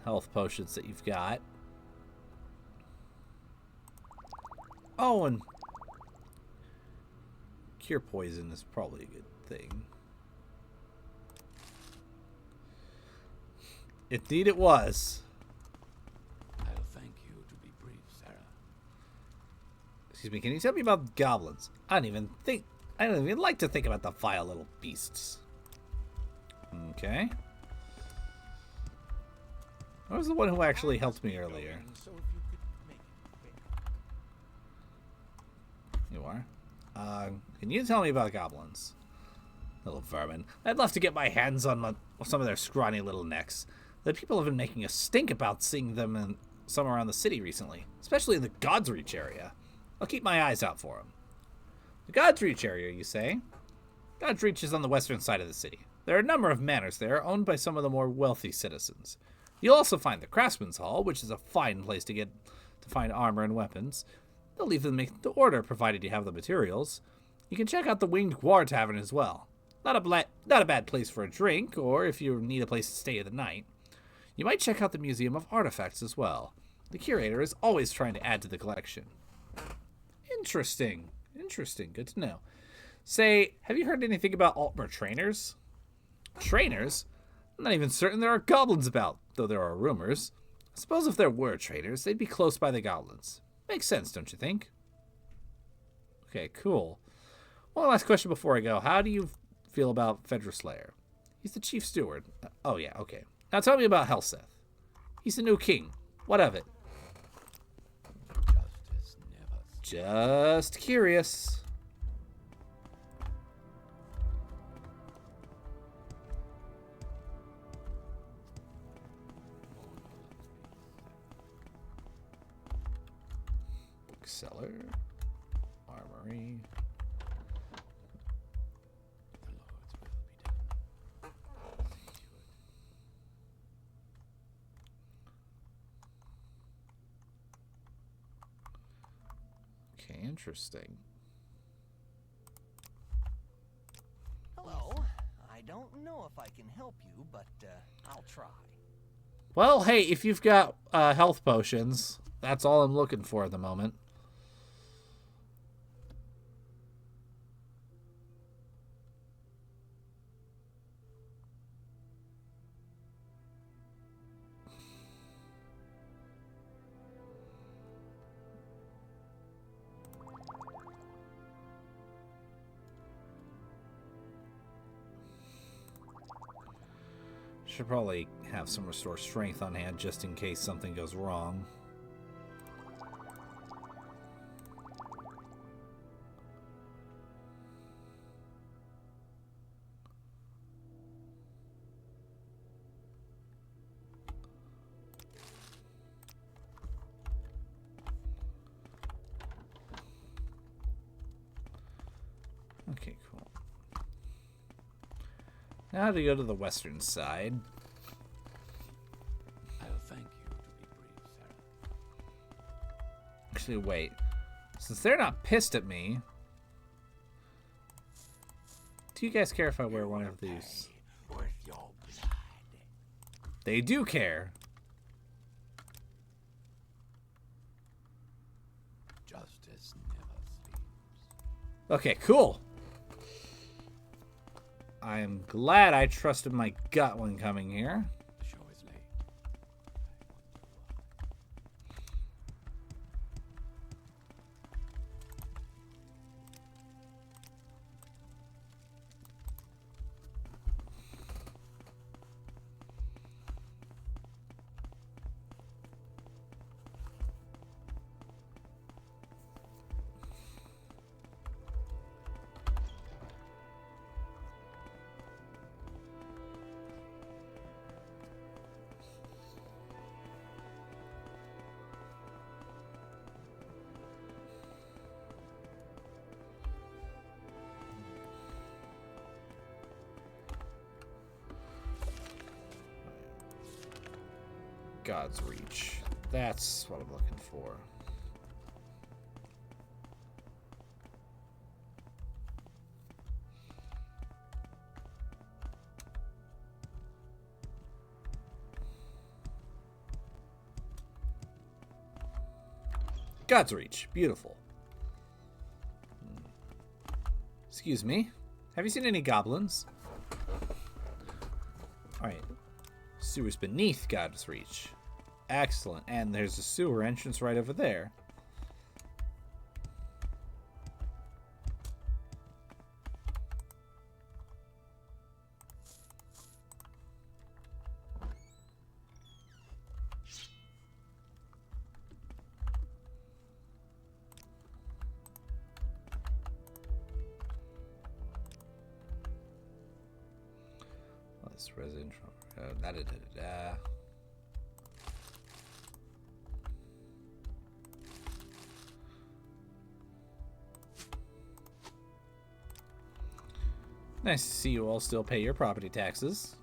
Speaker 1: health potions that you've got. Oh, and cure poison is probably a good thing. Indeed it was.
Speaker 2: I'll thank you to be brief, Sarah.
Speaker 1: Excuse me, can you tell me about goblins? I don't even like to think about the vile little beasts. Okay. I was the one who actually helped me earlier.
Speaker 4: So if you could make it quick.
Speaker 1: You are? Can you tell me about goblins? Little vermin. I'd love to get my hands on some of their scrawny little necks. The people have been making a stink about seeing them in some around the city recently, especially in the God's Reach area. I'll keep my eyes out for them. The God's Reach area, you say? God's Reach is on the western side of the city. There are a number of manors there, owned by some of the more wealthy citizens. You'll also find the Craftsman's Hall, which is a fine place to find armor and weapons. They'll leave them make the order, provided you have the materials. You can check out the Winged Guar Tavern as well. Not a bad place for a drink, or if you need a place to stay the night. You might check out the Museum of Artifacts as well. The curator is always trying to add to the collection. Interesting. Interesting. Good to know. Say, have you heard anything about Altmer trainers? Trainers? I'm not even certain there are goblins about, though there are rumors. I suppose if there were trainers, they'd be close by the goblins. Makes sense, don't you think? Okay, cool. One last question before I go. How do you feel about Fedra Slayer? He's the chief steward. Oh, yeah, okay. Now tell me about Helseth. He's the new king. What of it?
Speaker 2: Justice never
Speaker 1: Just curious. Bookseller. Armory.
Speaker 2: The Lord's will be done. See to it.
Speaker 1: Okay, interesting.
Speaker 4: Hello. I don't know if I can help you, but I'll try.
Speaker 1: Well, hey, if you've got health potions, that's all I'm looking for at the moment. Should probably have some restore strength on hand just in case something goes wrong. Okay, cool. Now to go to the western side.
Speaker 2: I'll thank you to be brief, Sarah.
Speaker 1: Actually, wait. Since they're not pissed at me, do you guys care if I wear one of these?
Speaker 2: Worth your blood.
Speaker 1: They do care.
Speaker 2: Justice never sleeps.
Speaker 1: Okay, cool. I am glad I trusted my gut when coming here.
Speaker 2: The show is late. I wonder why.
Speaker 1: God's Reach. That's what I'm looking for. God's Reach. Beautiful. Excuse me. Have you seen any goblins? Alright. Sewer's beneath God's Reach. Excellent. And there's a sewer entrance right over there. This residential. Da-da-da-da-da. Nice to see you all still pay your property taxes.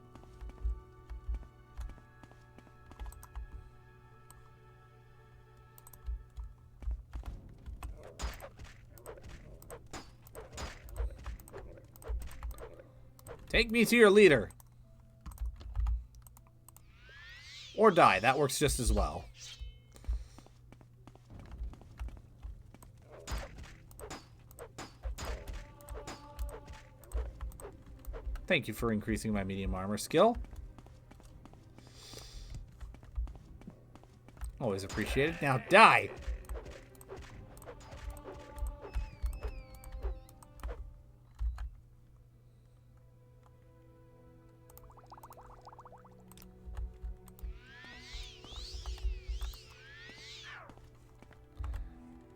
Speaker 1: Take me to your leader. Or die. That works just as well. Thank you for increasing my medium armor skill. Always appreciated. Now die!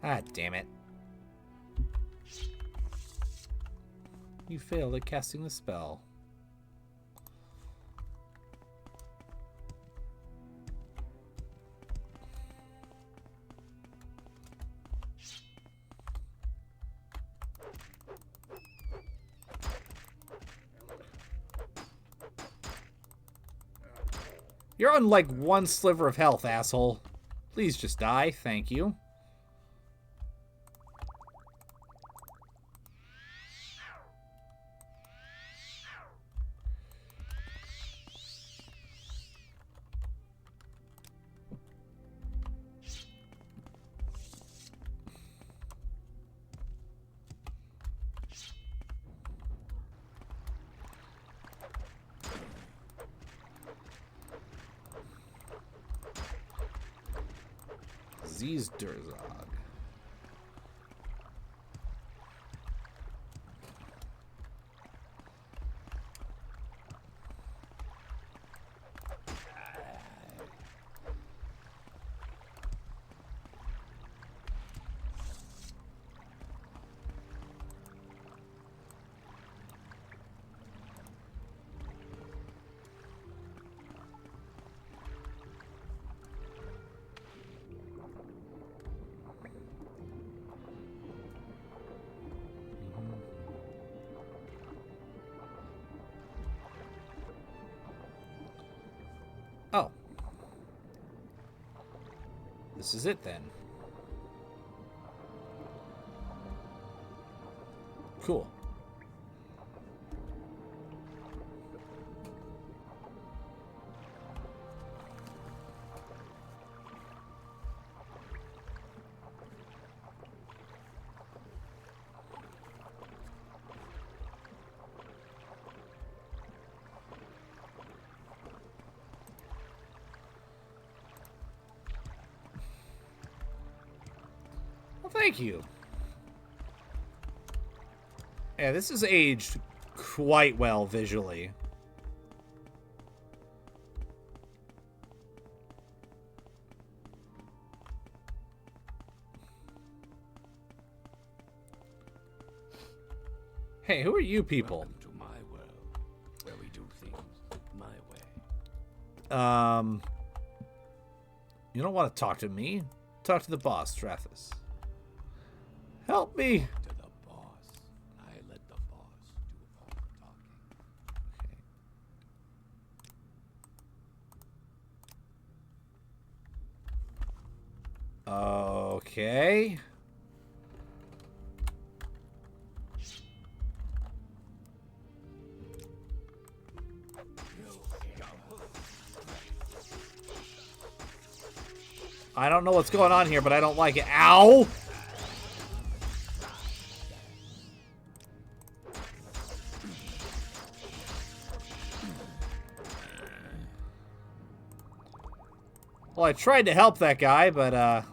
Speaker 1: Ah, damn it. You failed at casting the spell. You're on like one sliver of health, asshole. Please just die. Thank you. Durzog. Oh. This is it then. Cool. Thank you. Yeah, this is aged quite well visually. Hey, who are you people?
Speaker 2: Welcome to my world, where we do things my way.
Speaker 1: You don't want to talk to me. Talk to the boss, Strathis. Help me.
Speaker 2: To the boss. I let the boss do all the talking.
Speaker 1: Okay. I don't know what's going on here, but I don't like it. Ow! Well, I tried to help that guy, but, I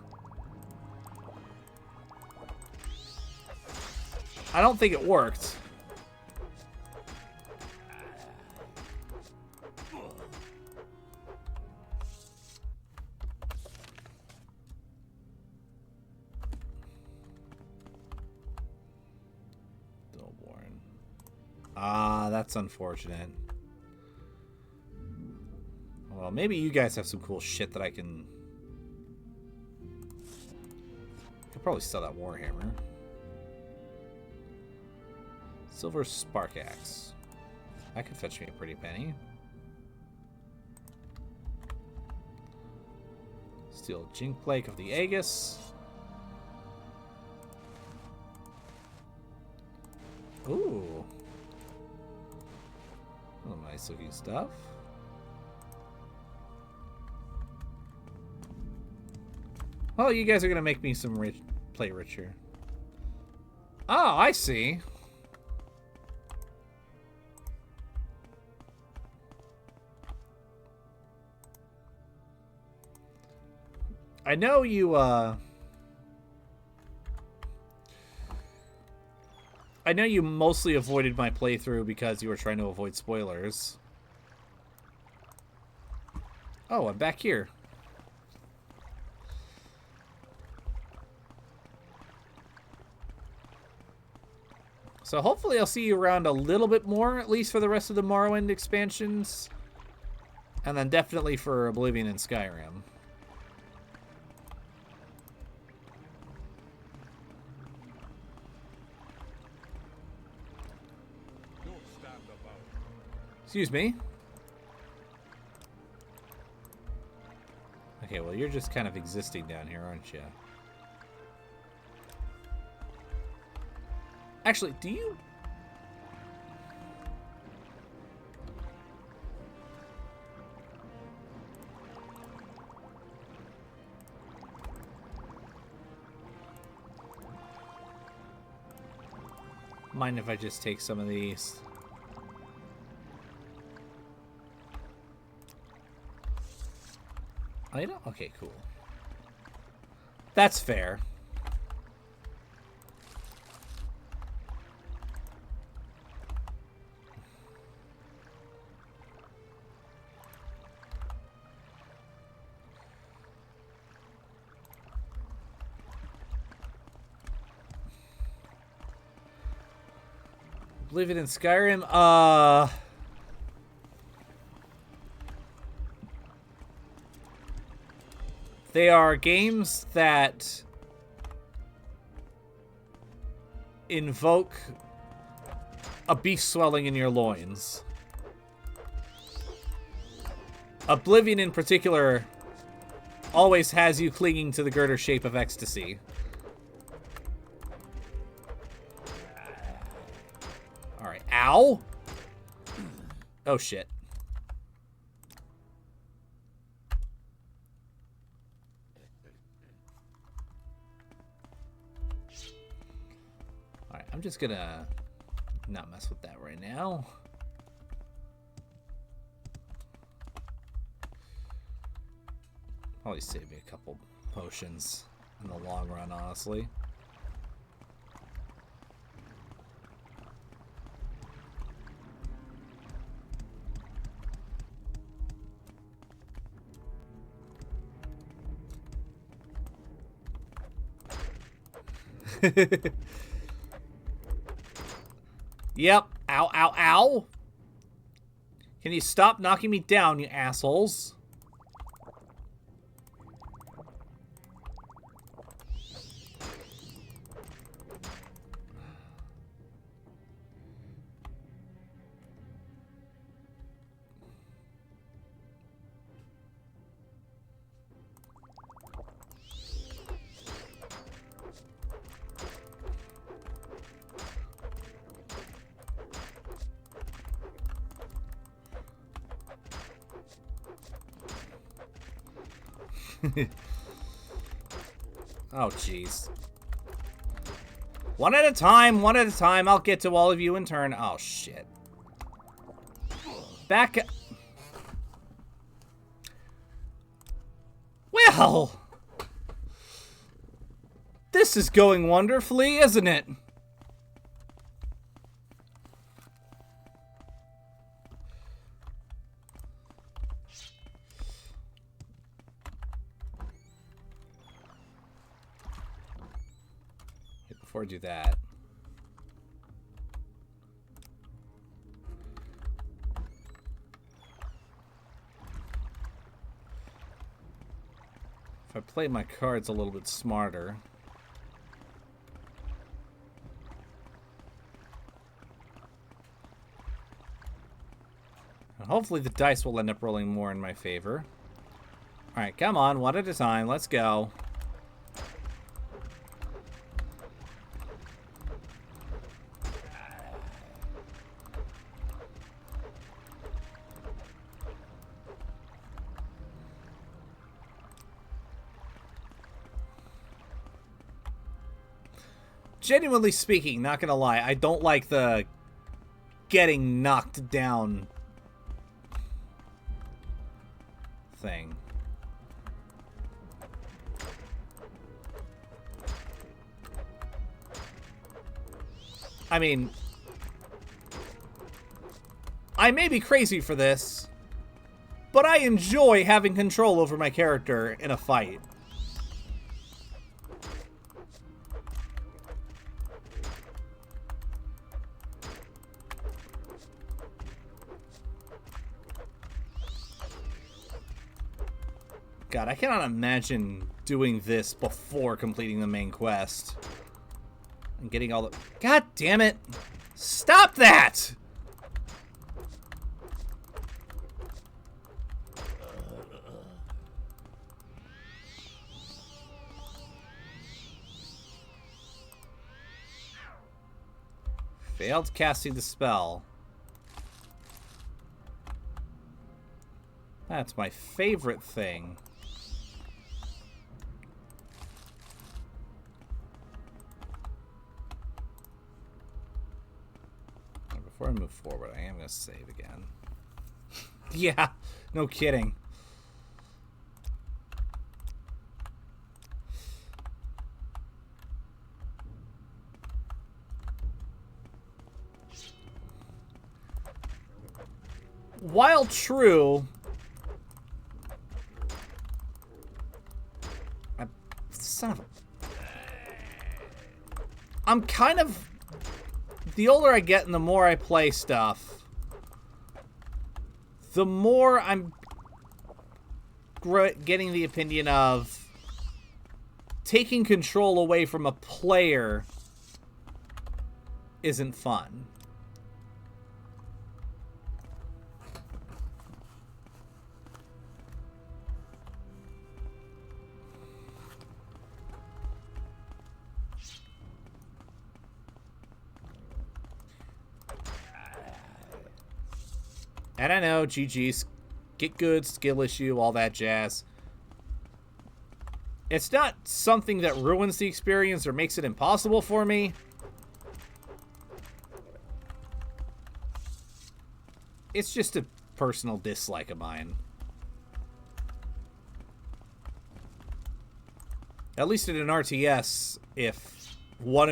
Speaker 1: don't think it worked. Stillborn. Ah, that's unfortunate. Well, maybe you guys have some cool shit that I can... Could probably sell that Warhammer. Silver Spark Axe. That could fetch me a pretty penny. Steel Jink Plate of the Aegis. Ooh. Oh, nice looking stuff. Well, you guys are going to make me some play richer. Oh, I see. I know you, I know you mostly avoided my playthrough because you were trying to avoid spoilers. Oh, I'm back here. So hopefully I'll see you around a little bit more, at least for the rest of the Morrowind expansions. And then definitely for Oblivion and Skyrim.
Speaker 3: Don't stand about.
Speaker 1: Excuse me. Okay, well, you're just kind of existing down here, aren't you? Actually, do you... Mind if I just take some of these? Item? Okay, cool. That's fair. Believe it in Skyrim. They are games that invoke a beef swelling in your loins. Oblivion in particular always has you clinging to the girder shape of ecstasy. Alright, ow! Oh shit. Alright, I'm just gonna not mess with that right now. Probably save me a couple potions in the long run, honestly. Yep. Ow, ow, ow. Can you stop knocking me down, you assholes? Oh, jeez. One at a time, one at a time. I'll get to all of you in turn. Oh, shit. Back. Well, this is going wonderfully, isn't it? Before I do that, if I play my cards a little bit smarter, and hopefully the dice will end up rolling more in my favor. Alright, come on, one at a time, let's go. Genuinely speaking, not gonna lie, I don't like the getting knocked down thing. I mean, I may be crazy for this, but I enjoy having control over my character in a fight. God, I cannot imagine doing this before completing the main quest. And getting all the... God damn it! Stop that! Failed casting the spell. That's my favorite thing. Before I move forward, I am going to save again. Yeah, no kidding. While true, son of a... I'm kind of... The older I get and the more I play stuff, the more I'm getting the opinion of taking control away from a player isn't fun. And I know, GG's, get good, skill issue, all that jazz. It's not something that ruins the experience or makes it impossible for me. It's just a personal dislike of mine. At least in an RTS, if one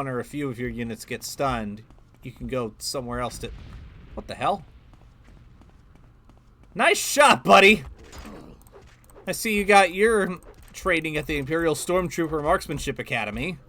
Speaker 1: or a few of your units get stunned, you can go somewhere else to... What the hell? Nice shot, buddy! I see you got your training at the Imperial Stormtrooper Marksmanship Academy.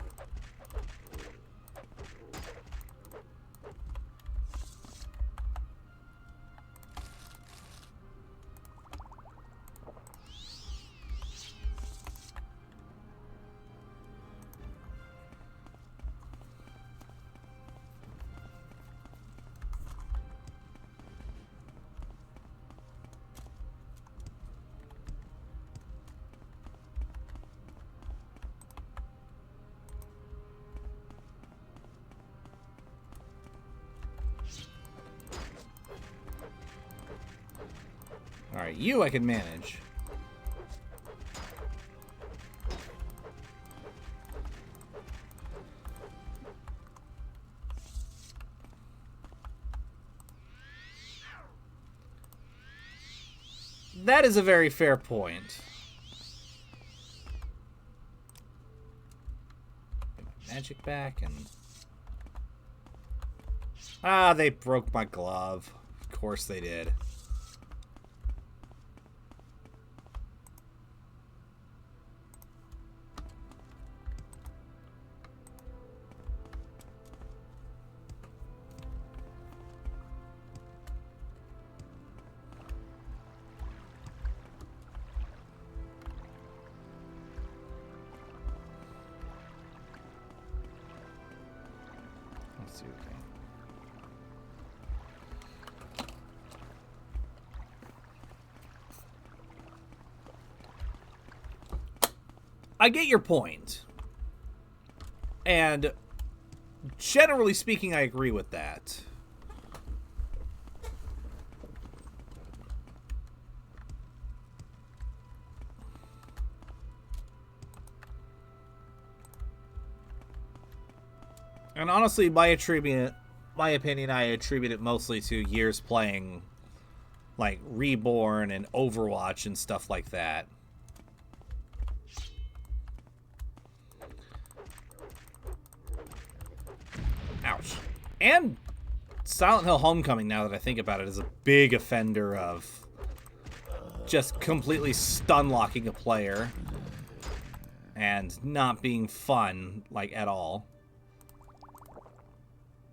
Speaker 1: Alright, you I can manage. That is a very fair point. Get my magic back and... Ah, they broke my glove. Of course they did. Let's see, okay. I get your point. And generally speaking, I agree with that. And honestly, my opinion, I attribute it mostly to years playing, like, Reborn and Overwatch and stuff like that. Ouch. And Silent Hill Homecoming, now that I think about it, is a big offender of just completely stun-locking a player and not being fun, like, at all.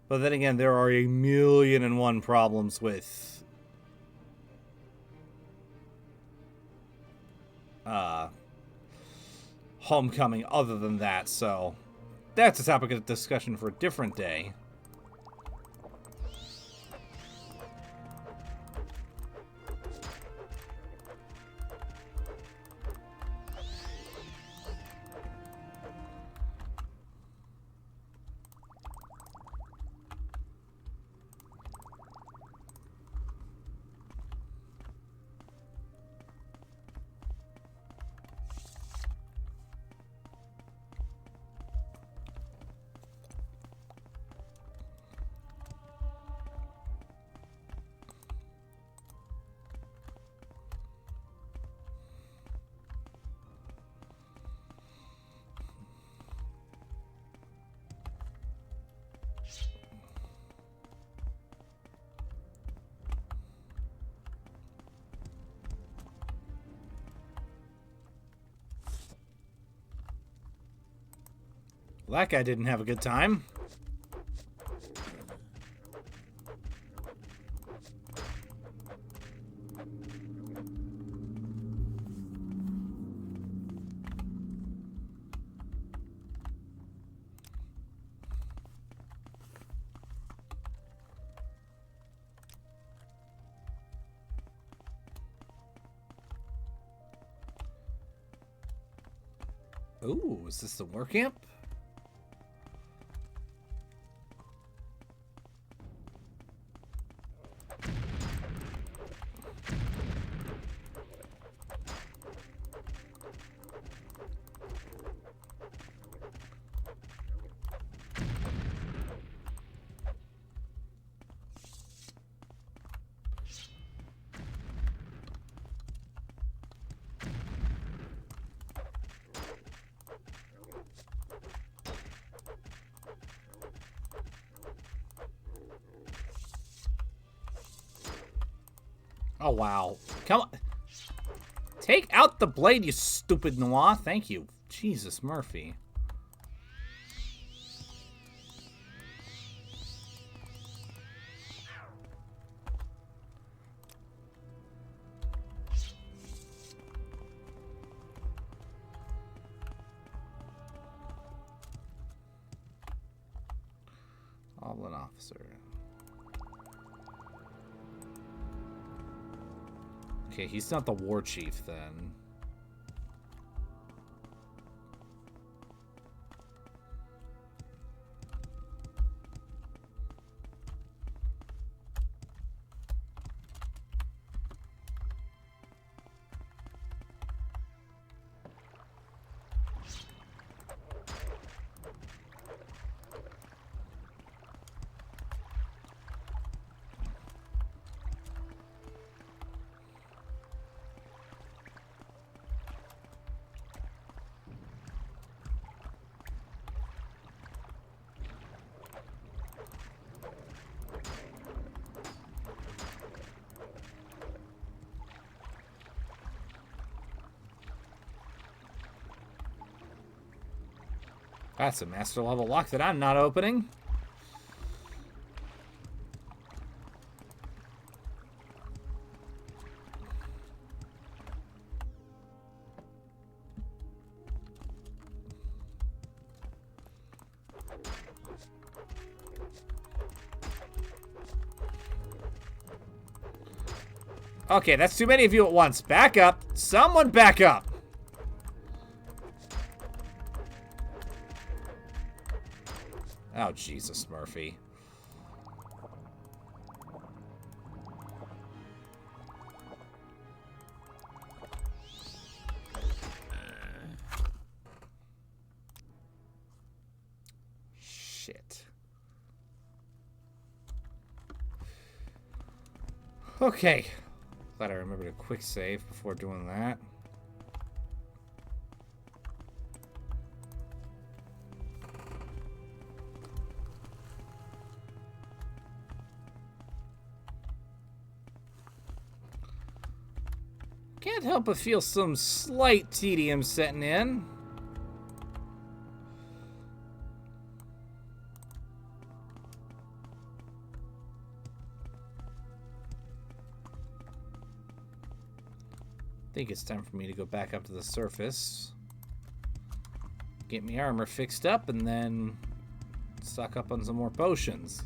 Speaker 1: But then again, there are a million and one problems with homecoming other than that, so that's a topic of discussion for a different day. Well, that guy didn't have a good time. Ooh, is this the war camp? Oh, wow. Come on. Take out the blade, you stupid Noir. Thank you. Jesus, Murphy. Oblin officer. Okay, he's not the war chief then. That's a master level lock that I'm not opening. Okay, that's too many of you at once. Back up. Someone back up. Oh, Jesus, Murphy. Shit. Okay. Glad I remembered a quick save before doing that. Can't help but feel some slight tedium setting in. They think it's time for me to go back up to the surface. Get my armor fixed up and then stock up on some more potions.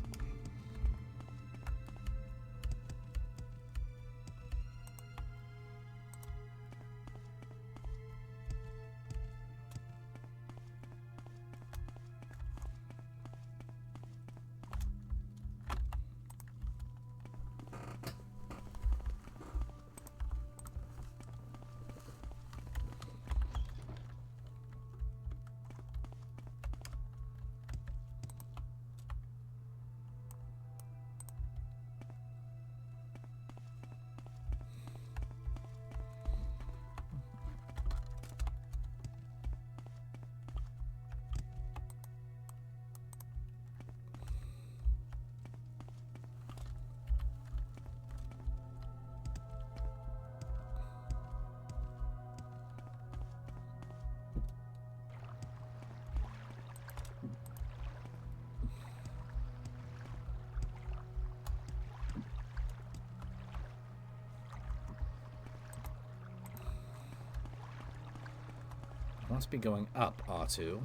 Speaker 1: Must be going up, R2.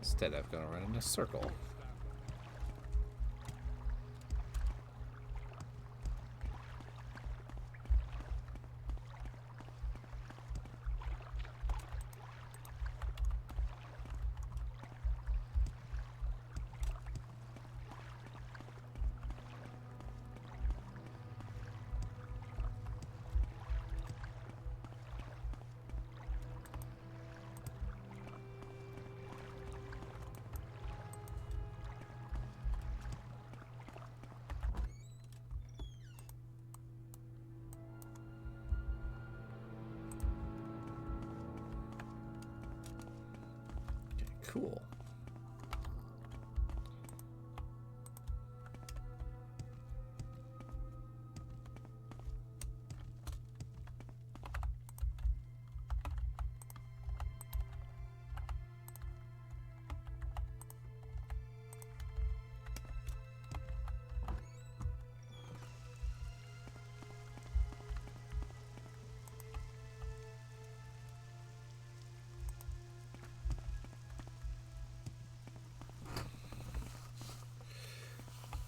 Speaker 1: Instead, I've got to run in a circle. Cool.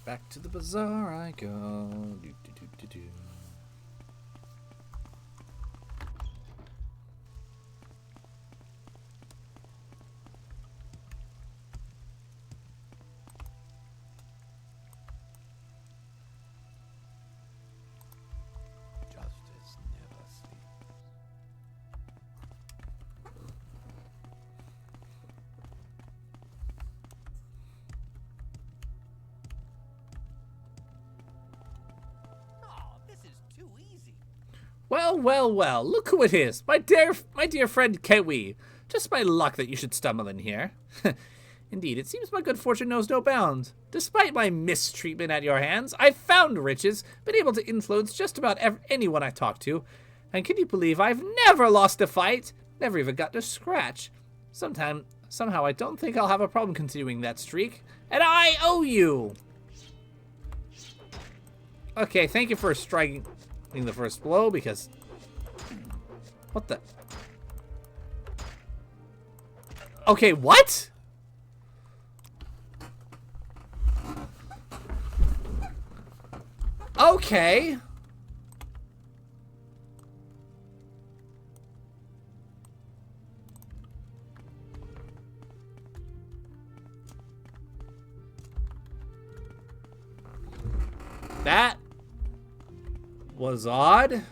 Speaker 1: Back to the bazaar I go. Do, do, do, do, do.
Speaker 2: Justice never sleeps.
Speaker 4: Oh, this is too easy.
Speaker 1: Well, well, well, look who it is. My dear friend Kiwi. Just my luck that you should stumble in here. Indeed, it seems my good fortune knows no bounds. Despite my mistreatment at your hands, I've found riches, been able to influence just about anyone I talk to. And can you believe I've never lost a fight? Never even gotten a scratch. Somehow I don't think I'll have a problem continuing that streak. And I owe you! Okay, thank you for striking the first blow, because... What the... Okay, what? Okay. That was odd.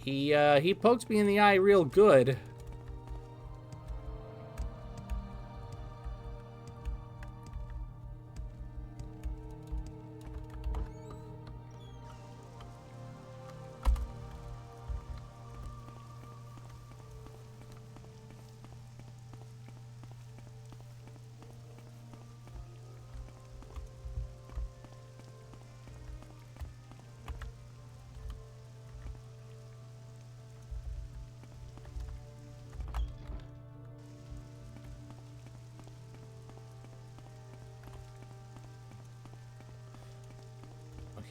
Speaker 1: He poked me in the eye real good.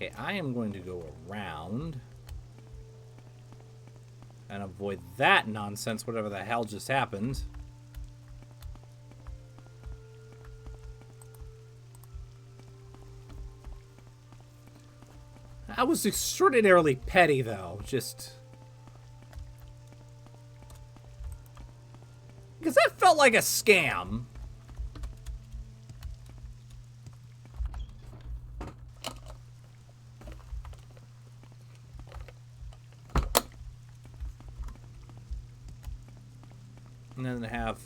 Speaker 1: Okay, I am going to go around and avoid that nonsense, whatever the hell just happened. That was extraordinarily petty, though. Just... because that felt like a scam. And then have...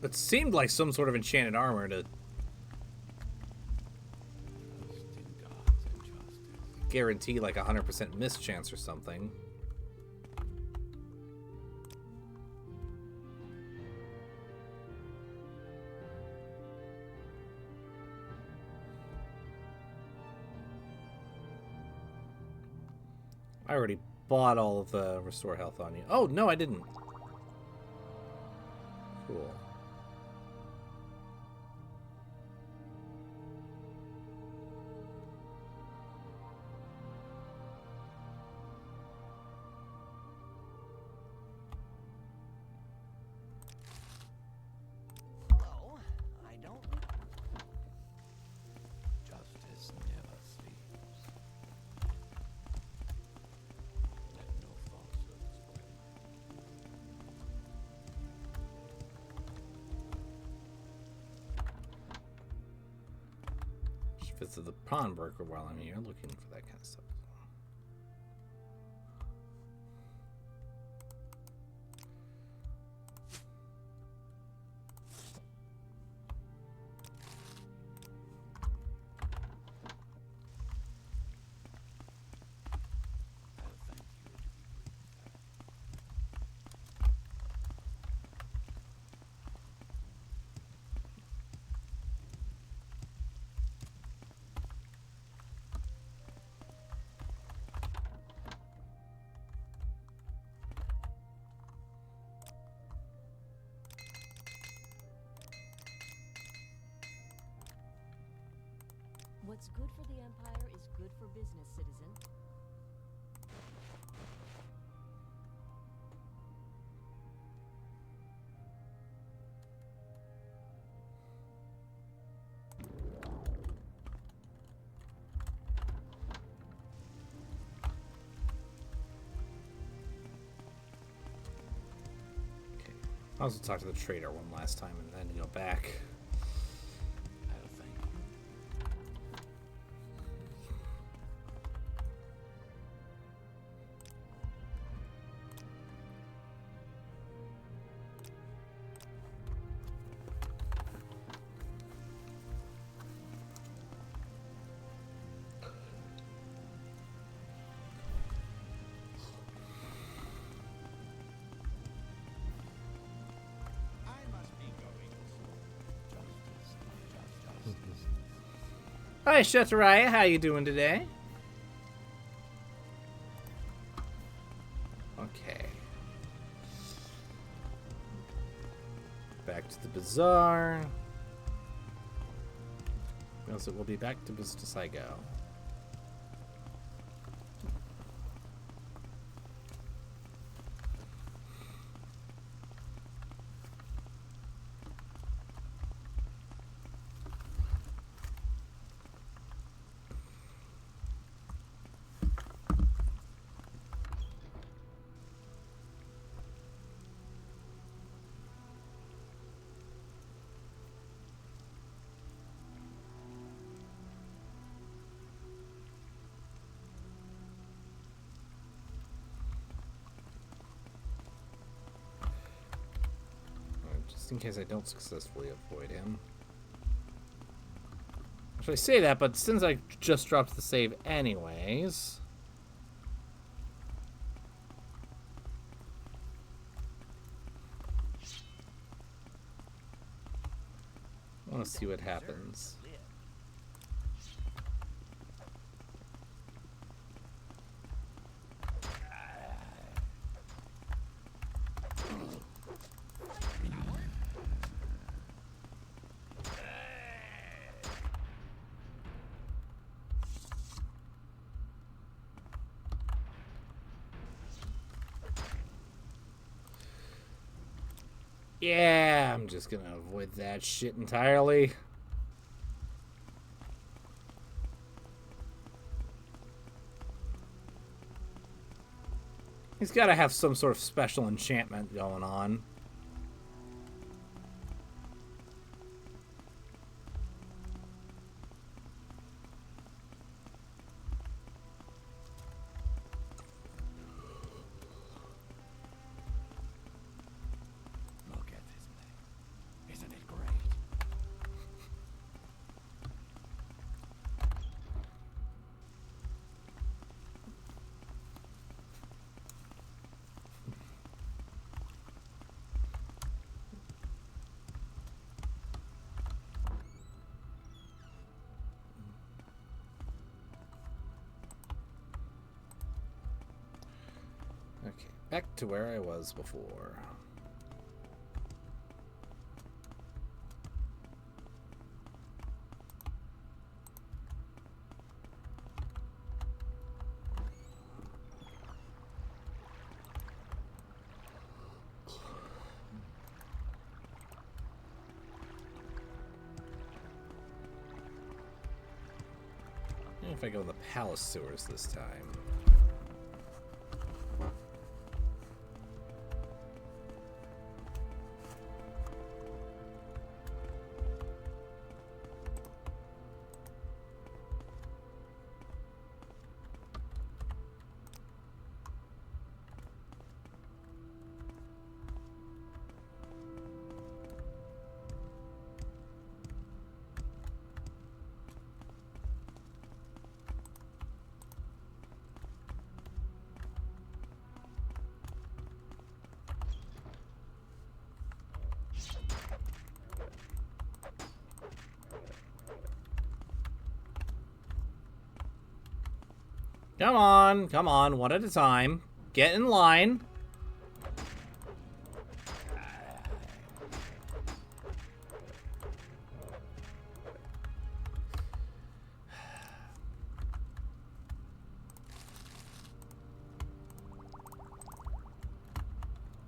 Speaker 1: it seemed like some sort of enchanted armor to guarantee like 100% miss chance or something. I already bought all of the restore health on you. Oh, no, I didn't. Cool.
Speaker 4: Hello. I don't.
Speaker 2: Justice never sleeps. Let no falsehood spoil
Speaker 1: Should visit the pawnbroker while I'm here, looking for that kind of stuff.
Speaker 2: I'll thank you to be brief.
Speaker 5: What's good for the Empire is good for business, citizen.
Speaker 1: Okay. I'll also talk to the trader one last time and then go back.
Speaker 2: I'll thank you.
Speaker 3: I must be going soon.
Speaker 2: Justice.
Speaker 1: Hi, Shataraya. How you doing today? Okay. Back to the bazaar. Else it will be back to business I go. Just in case I don't successfully avoid him. Actually, I say that, but since I just dropped the save anyways... I want to see what happens. Yeah, I'm just gonna avoid that shit entirely. He's gotta have some sort of special enchantment going on.
Speaker 2: Look at this place. Isn't it great?
Speaker 1: Okay, back to where I was before. If I go in the palace sewers this time. Come on, one at a time. Get in line.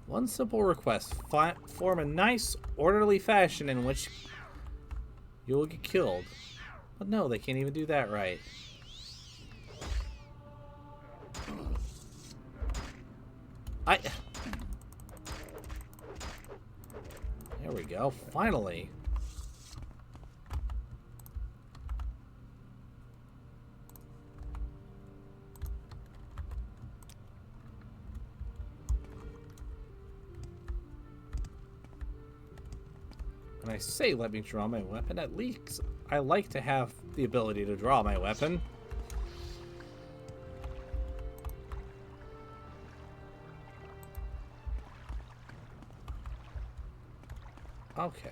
Speaker 1: One simple request. Form a nice, orderly fashion in which you will get killed. But no, they can't even do that right. There we go, finally. When I say let me draw my weapon, at least I like to have the ability to draw my weapon. Okay.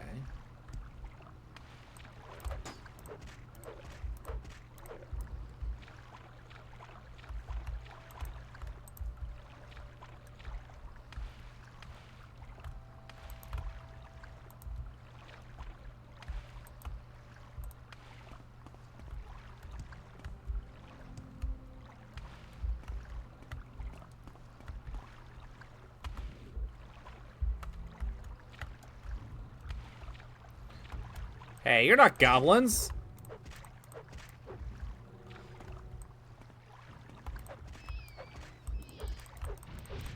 Speaker 1: Hey, you're not goblins.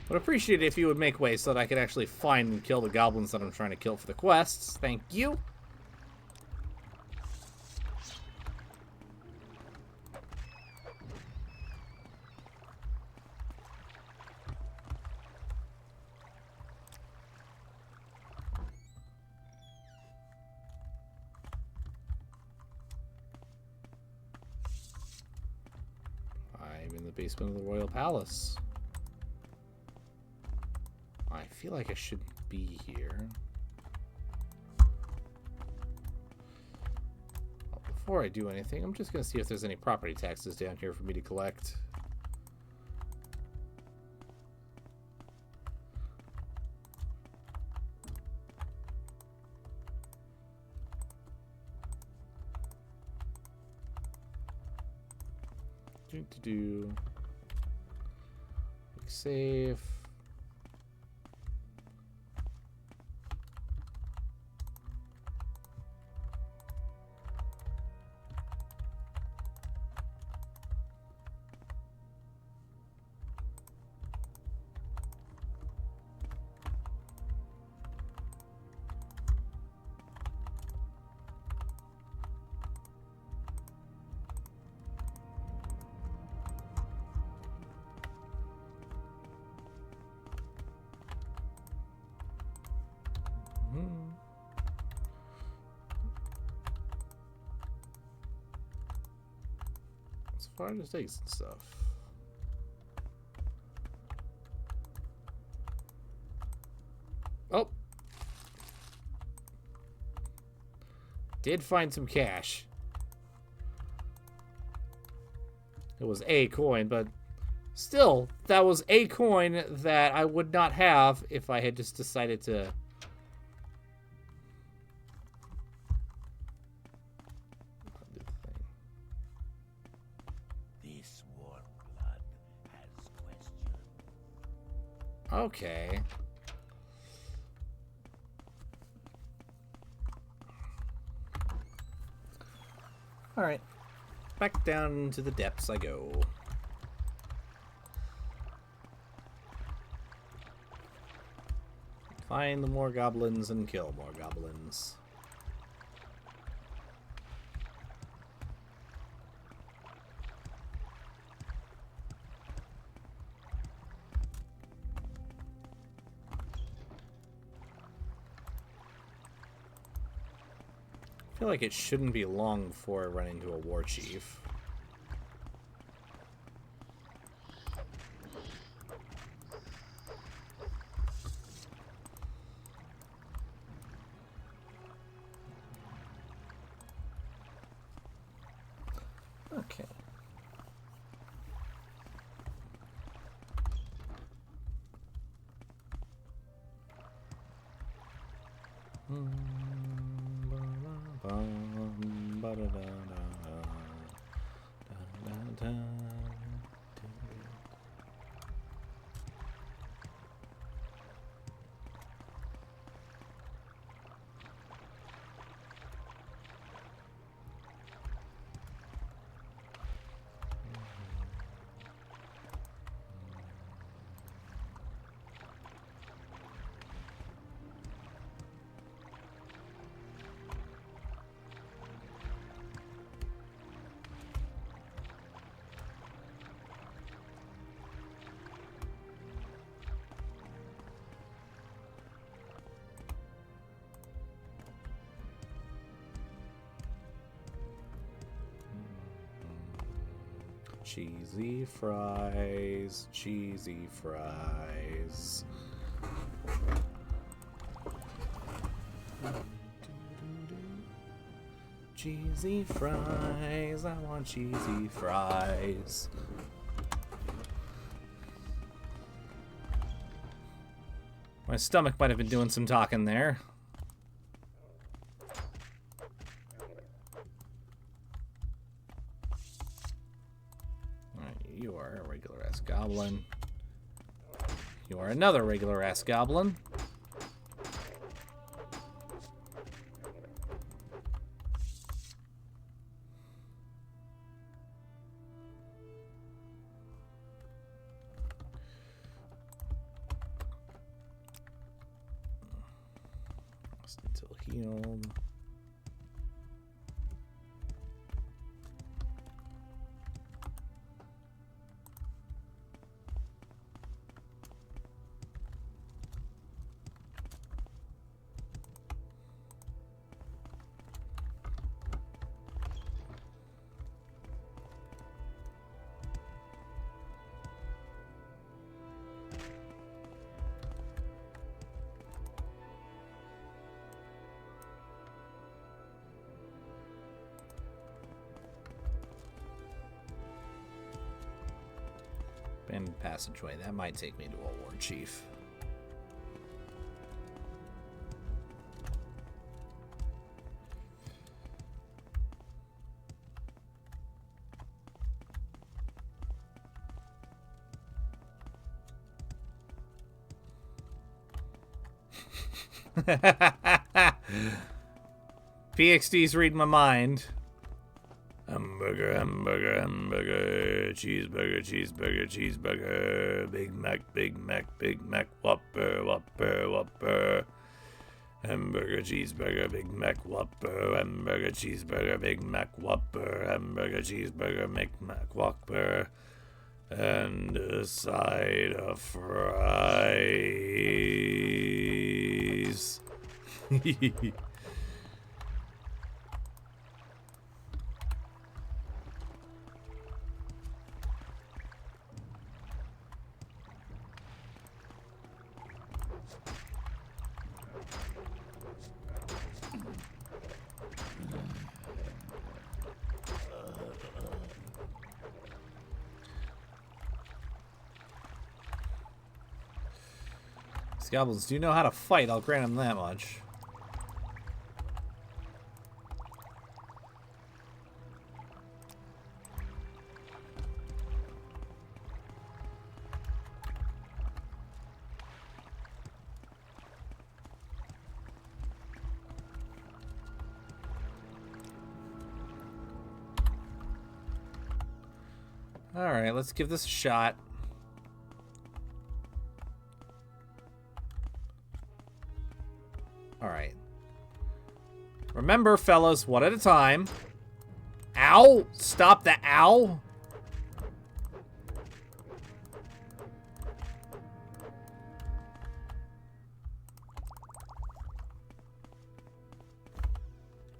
Speaker 1: Would appreciate it if you would make way so that I could actually find and kill the goblins that I'm trying to kill for the quests. Thank you. basement of the Royal Palace. I feel like I should be here. Well, before I do anything, I'm just going to see if there's any property taxes down here for me to collect. Do save. As far as eggs and stuff. Oh! Did find some cash. It was a coin, but still, that was a coin that I would not have if I had just decided to...
Speaker 3: This warm blood has questions.
Speaker 1: Okay. Alright. Back down to the depths I go. Find more goblins and kill more goblins. I feel like it shouldn't be long before I run into a war chief. Okay. Cheesy fries, cheesy fries. Cheesy fries, I want cheesy fries. My stomach might have been doing some talking there. You are a regular-ass goblin. You are another regular-ass goblin. Rest until healed. Expanded passageway. That might take me to a war chief. PXD's reading my mind. Hamburger, hamburger, hamburger, cheeseburger, cheeseburger, cheeseburger, Big Mac, Big Mac, Big Mac, Whopper, Whopper, Whopper. Hamburger, cheeseburger, Big Mac, Whopper, hamburger, cheeseburger, Big Mac, Whopper, hamburger, cheeseburger, Big Mac, Whopper, and a side of fries. These goblins do know how to fight, I'll grant them that much. Alright, let's give this a shot. Alright. Remember, fellas, one at a time. Ow! Stop the ow!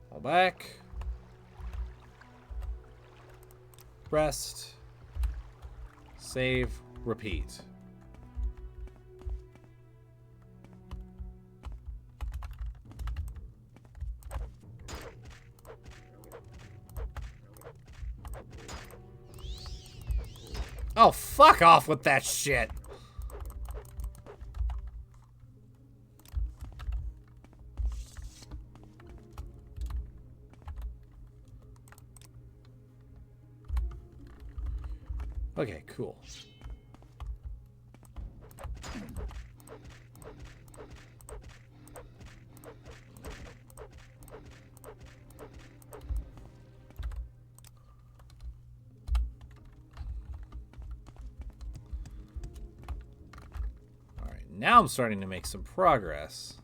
Speaker 1: Fall back. Rest. Save. Repeat. Oh, fuck off with that shit. Okay, cool. Now I'm starting to make some progress.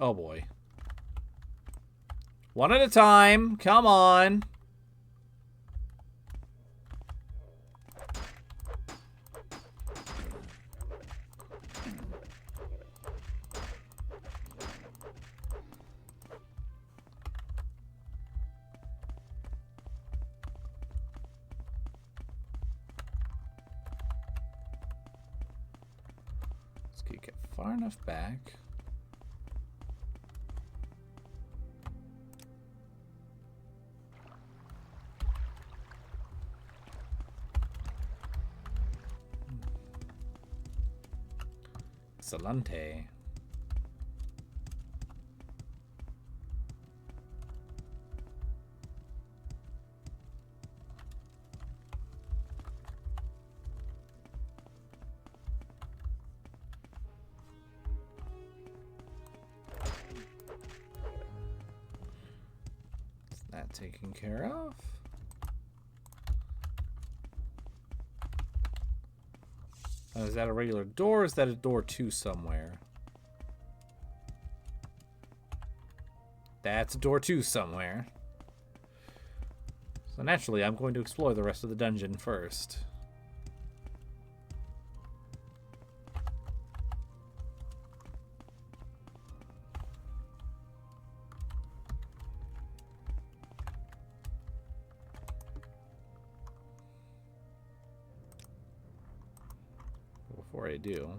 Speaker 1: Oh boy. One at a time. Come on. Let's get far enough back. Excelente. Is that taken care of? Is that a regular door or is that a door to somewhere? That's a door to somewhere. So naturally, I'm going to explore the rest of the dungeon first. before I do.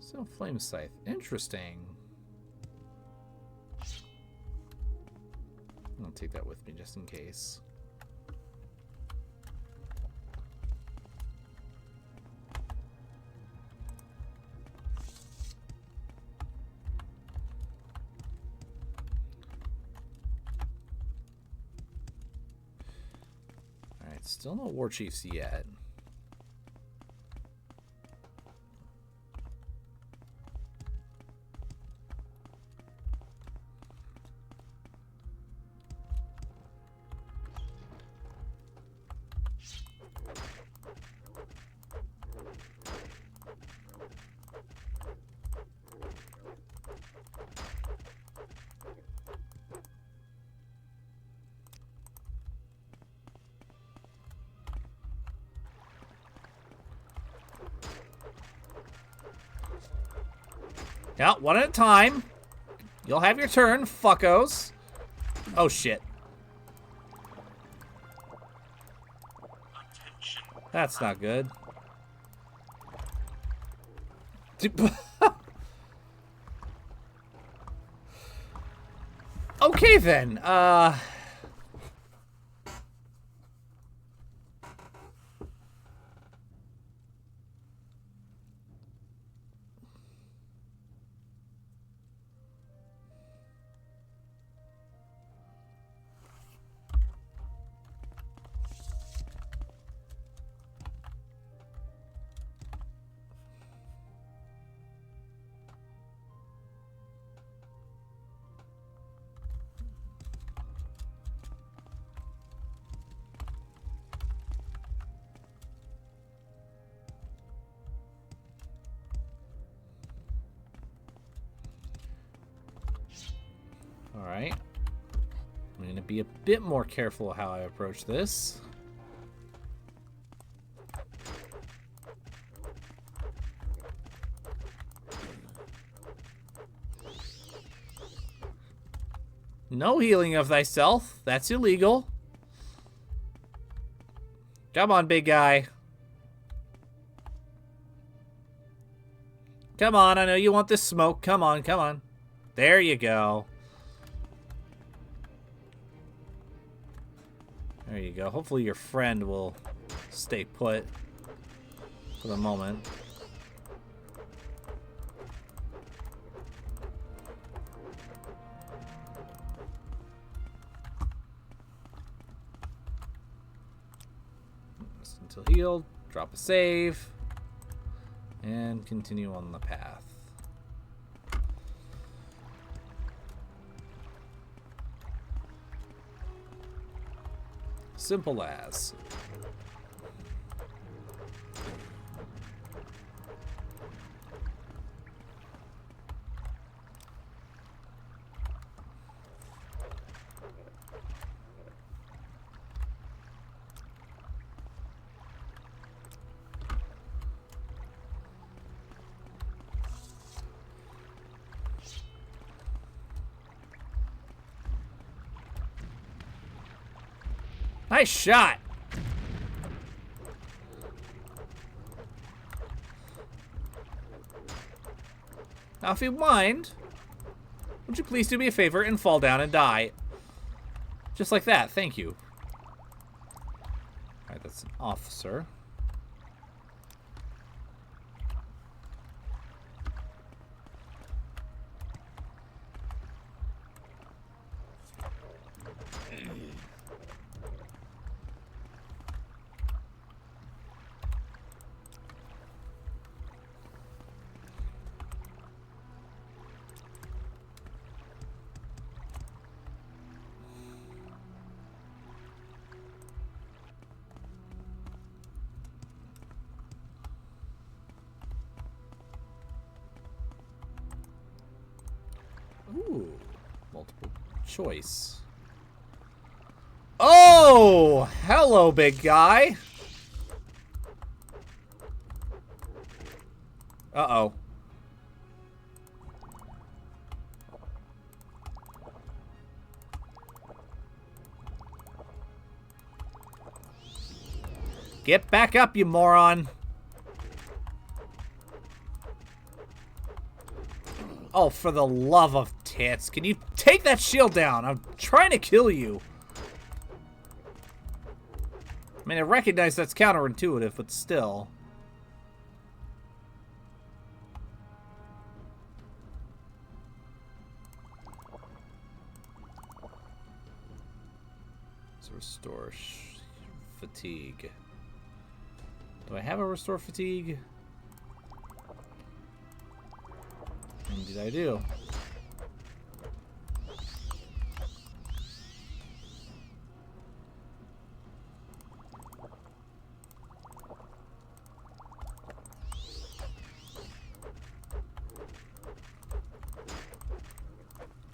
Speaker 1: So, flame scythe. Interesting. I'll take that with me just in case. Alright, still no war chiefs yet. Yeah, one at a time. You'll have your turn, fuckos. Oh, shit. That's not good. Okay, then. Alright. I'm going to be a bit more careful how I approach this. No healing of thyself. That's illegal. Come on, big guy. Come on, I know you want this smoke. Come on, come on. There you go. There you go. Hopefully your friend will stay put for the moment. Just until healed. Drop a save. And continue on the path. Simple as. Nice shot. Now, if you mind, would you please do me a favor and fall down and die? Just like that. Thank you. Alright, that's an officer. choice. Oh! Hello, big guy. Uh-oh. Get back up, you moron. Oh, for the love of tits. Can you take that shield down? I'm trying to kill you. I mean, I recognize that's counterintuitive, but still. Let's restore fatigue. Do I have a restore fatigue? Indeed I do.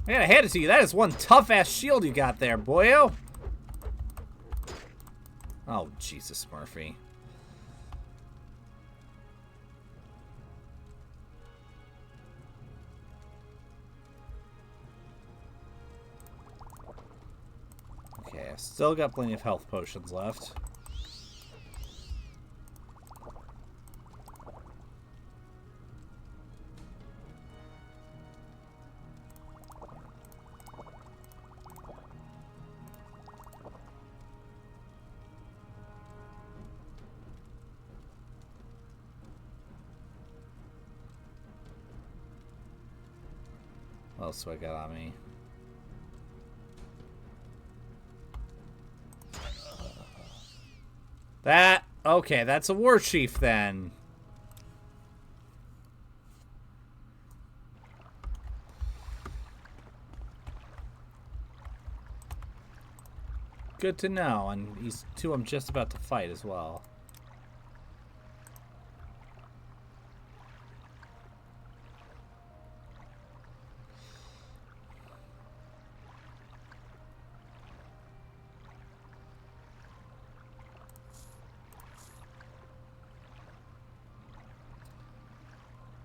Speaker 1: Man, I hand it to you. That is one tough-ass shield you got there, boyo. Oh, Jesus, Murphy. Okay, I still got plenty of health potions left. What else do I got on me? That, okay, that's a war chief then. Good to know, and he's two I'm just about to fight as well.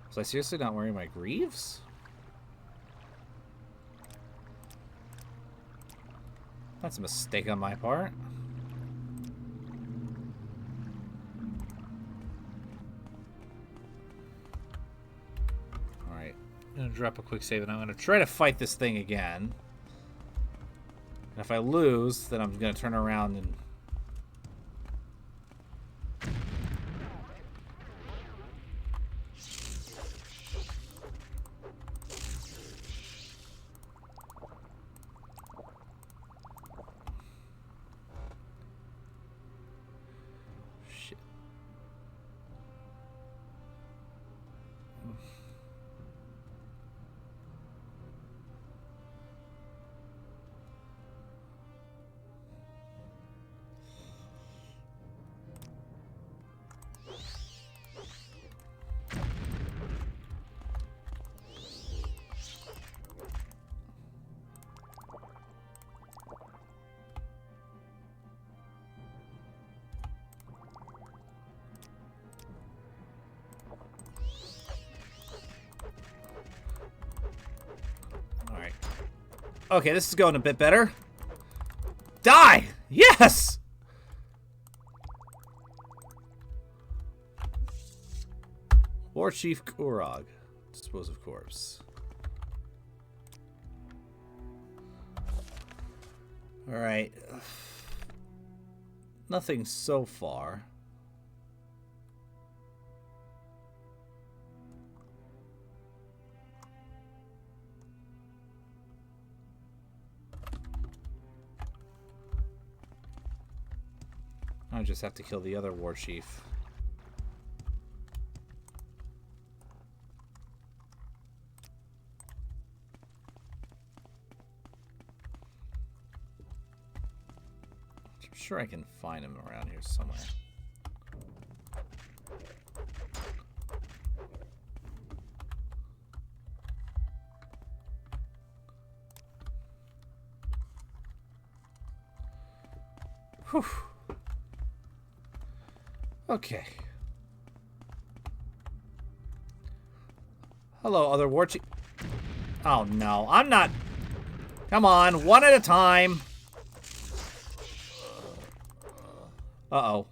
Speaker 1: Was I seriously not wearing my greaves? That's a mistake on my part. Alright. I'm gonna drop a quick save and I'm gonna try to fight this thing again. And if I lose, then I'm gonna turn around and... Okay, this is going a bit better. Die! Yes! War Chief Kurog. Dispose of corpse. Alright. Nothing so far. I just have to kill the other war chief. I'm sure I can find him around here somewhere. Whew. Okay. Hello, other war chief. Oh no, I'm not. Come on, one at a time. Uh-oh.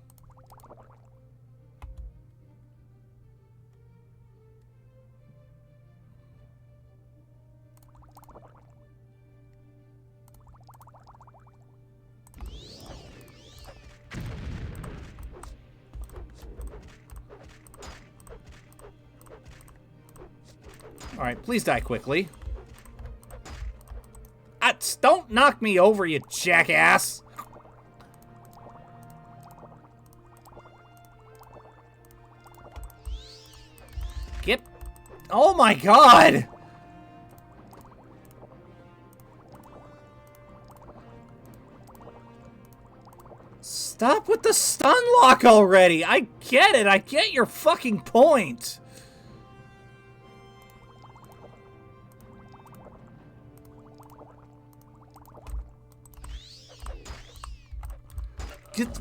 Speaker 1: Alright, please die quickly. Don't knock me over, you jackass! Get... Oh my god! Stop with the stun lock already! I get it! I get your fucking point! Get...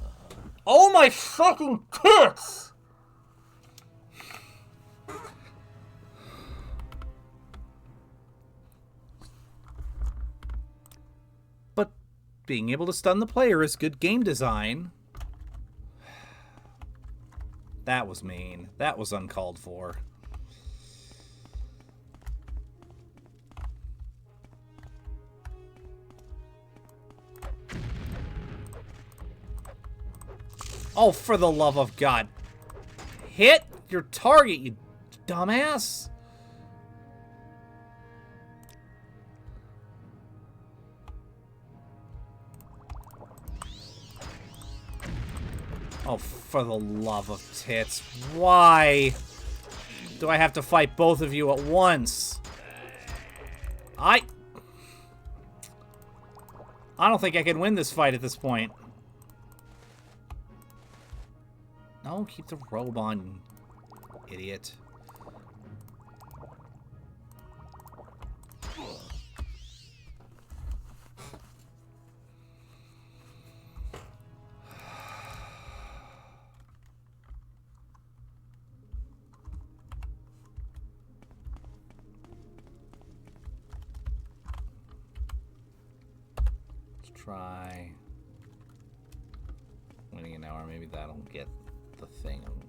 Speaker 1: Oh my fucking tits! But being able to stun the player is good game design. That was mean. That was uncalled for. Oh, for the love of God. Hit your target, you dumbass. Oh, for the love of tits. Why do I have to fight both of you at once? I don't think I can win this fight at this point. No, keep the robe on, idiot. Let's try winning an hour. Maybe that'll get the thing away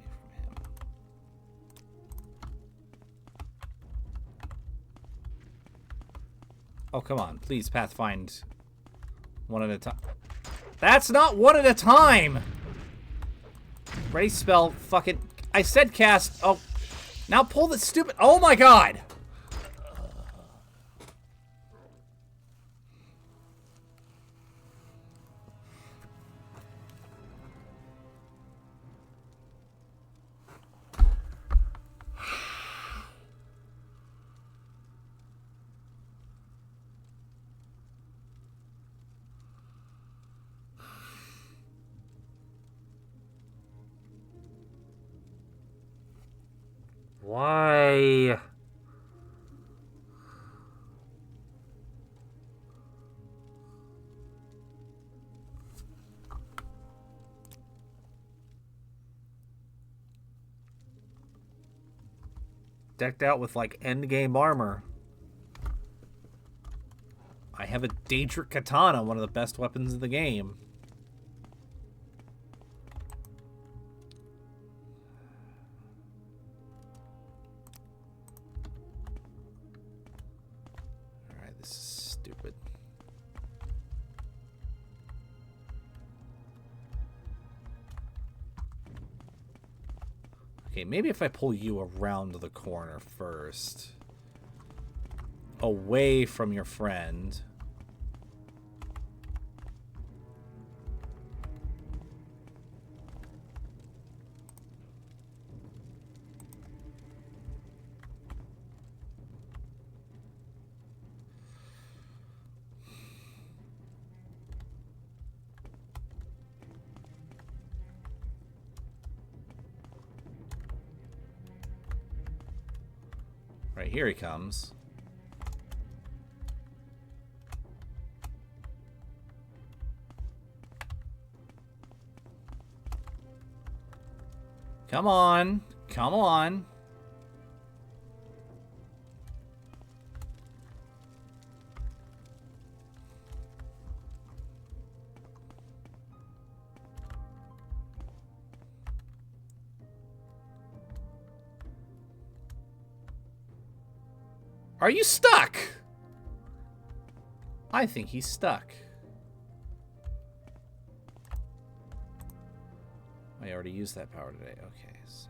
Speaker 1: from him. Oh, come on. Please, Pathfind one at a time. That's not one at a time! Ready, spell, fucking... I said cast. Oh, now pull the stupid... Oh my god! Why? Decked out with, like, endgame armor. I have a Daedric Katana, one of the best weapons in the game. Alright, this is stupid. Okay, maybe if I pull you around the corner first. Away from your friend. Right, here he comes. Come on. Come on. Are you stuck? I think he's stuck. I already used that power today. Okay, so...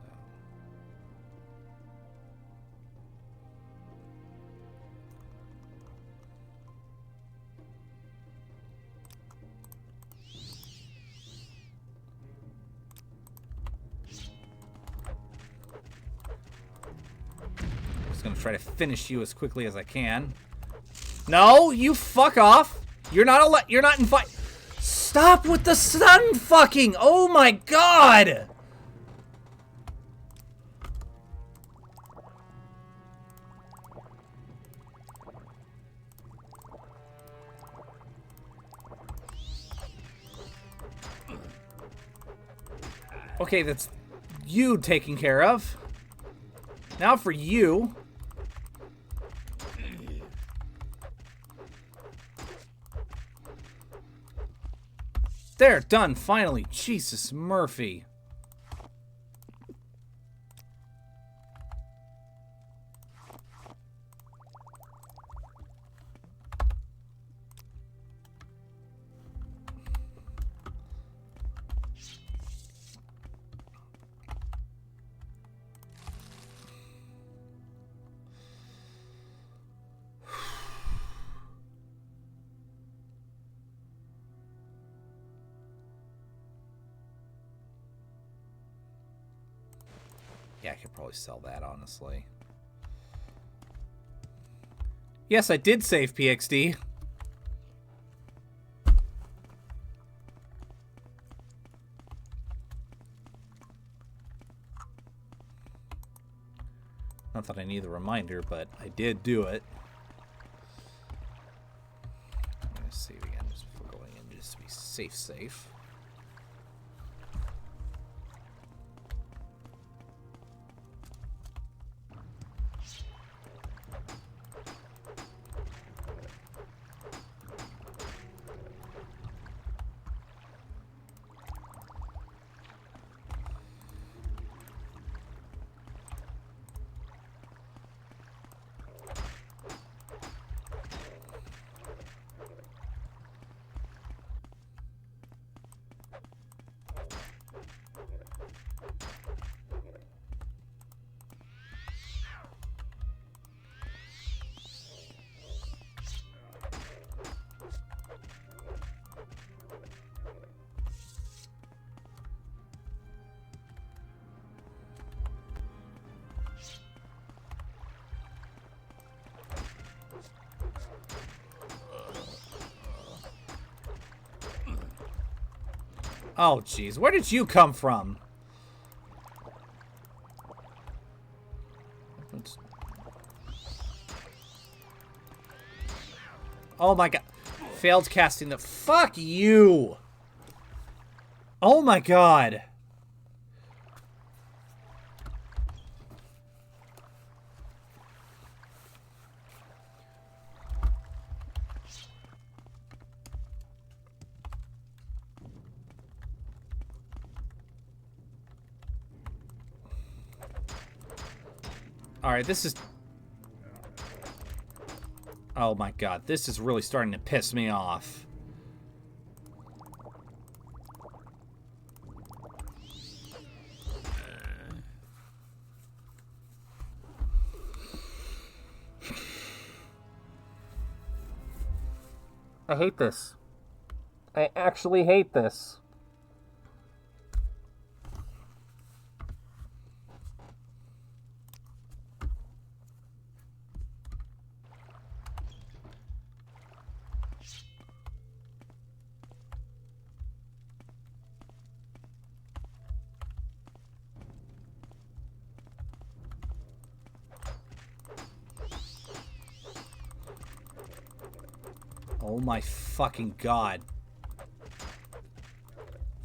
Speaker 1: I'm just gonna try to finish you as quickly as I can. No, you fuck off! You're not in fight. Stop with the sun fucking! Oh my god! Okay, that's you taken care of. Now for you. There, done, finally. Jesus, Murphy. Yeah, I could probably sell that, honestly. Yes, I did save PXD. Not that I need the reminder, but I did do it. I'm gonna save again just before going in, just to be safe. Oh, jeez. Where did you come from? Oh my god. Failed casting the... Fuck you! Oh my god. Alright, this is... Oh my god, this is really starting to piss me off. I hate this. I actually hate this. Oh my fucking god.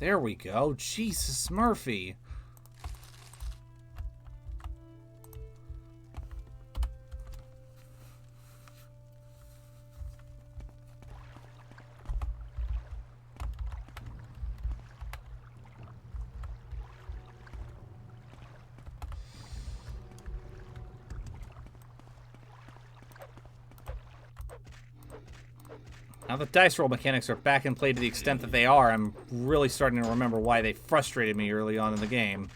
Speaker 1: There we go. Jesus, Murphy. Now the dice roll mechanics are back in play to the extent that they are, I'm really starting to remember why they frustrated me early on in the game.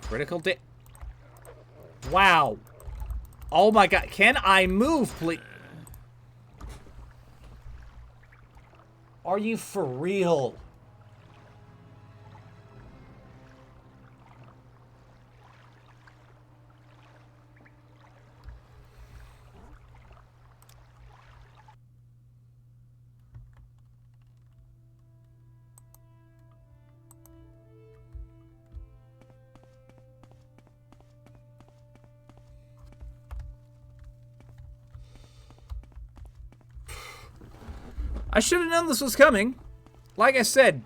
Speaker 1: Critical da- Wow. Oh my god. Can I move, please? Are you for real? I should have known this was coming. Like I said,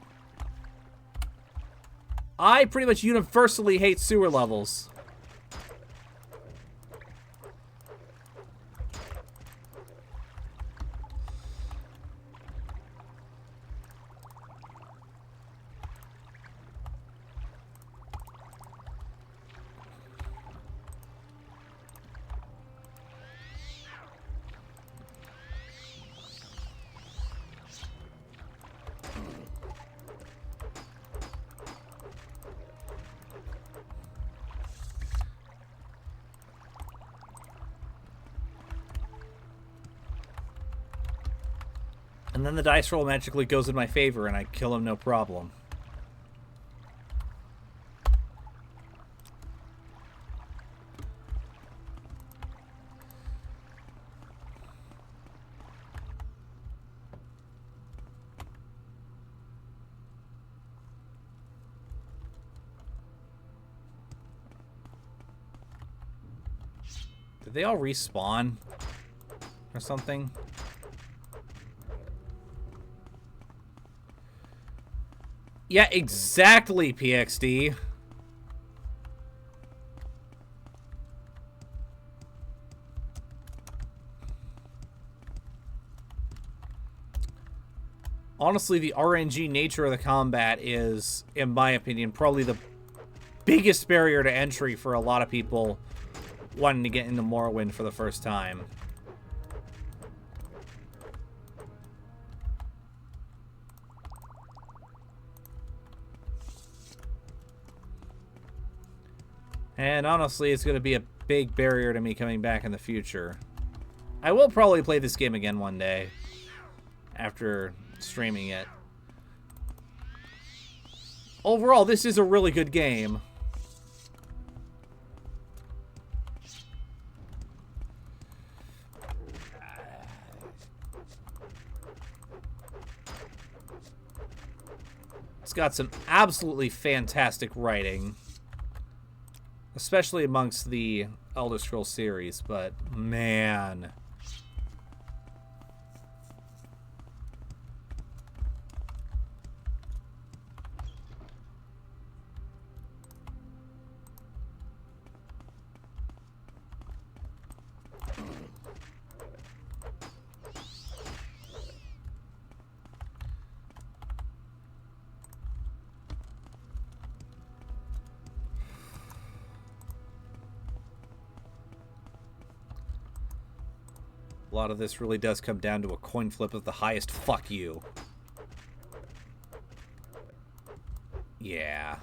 Speaker 1: I pretty much universally hate sewer levels. And then the dice roll magically goes in my favor and I kill him no problem. Did they all respawn? Or something? Yeah, exactly, PXD. Honestly, the RNG nature of the combat is, in my opinion, probably the biggest barrier to entry for a lot of people wanting to get into Morrowind for the first time. And honestly, it's going to be a big barrier to me coming back in the future. I will probably play this game again one day after streaming it. Overall, this is a really good game. It's got some absolutely fantastic writing. Especially amongst the Elder Scrolls series, but man. A lot of this really does come down to a coin flip of the highest fuck you. Yeah.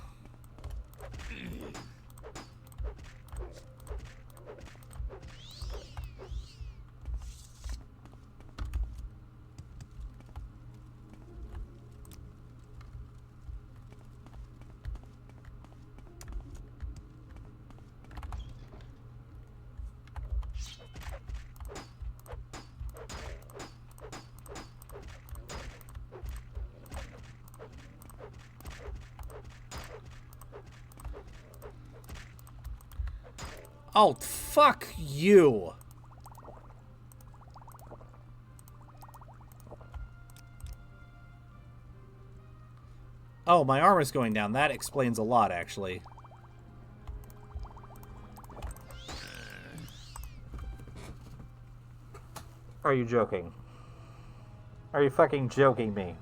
Speaker 1: Oh, fuck you. Oh, my armor's going down. That explains a lot, actually. Are you joking? Are you fucking joking me?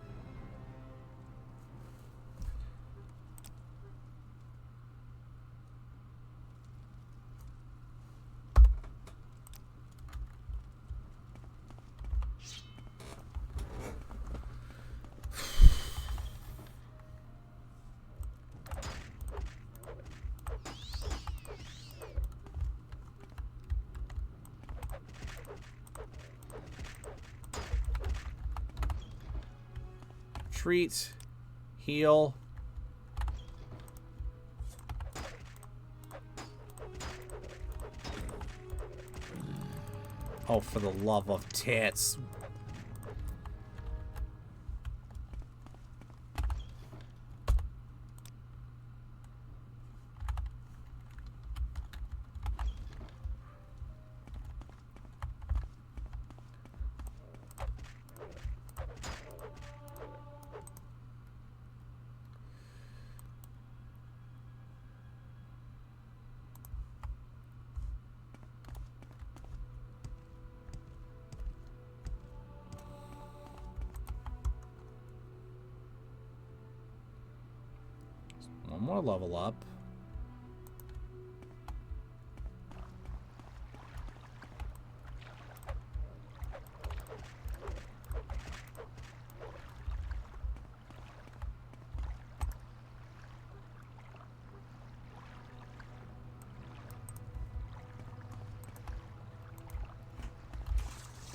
Speaker 1: Treat, heal. Oh, for the love of tits. One more level up.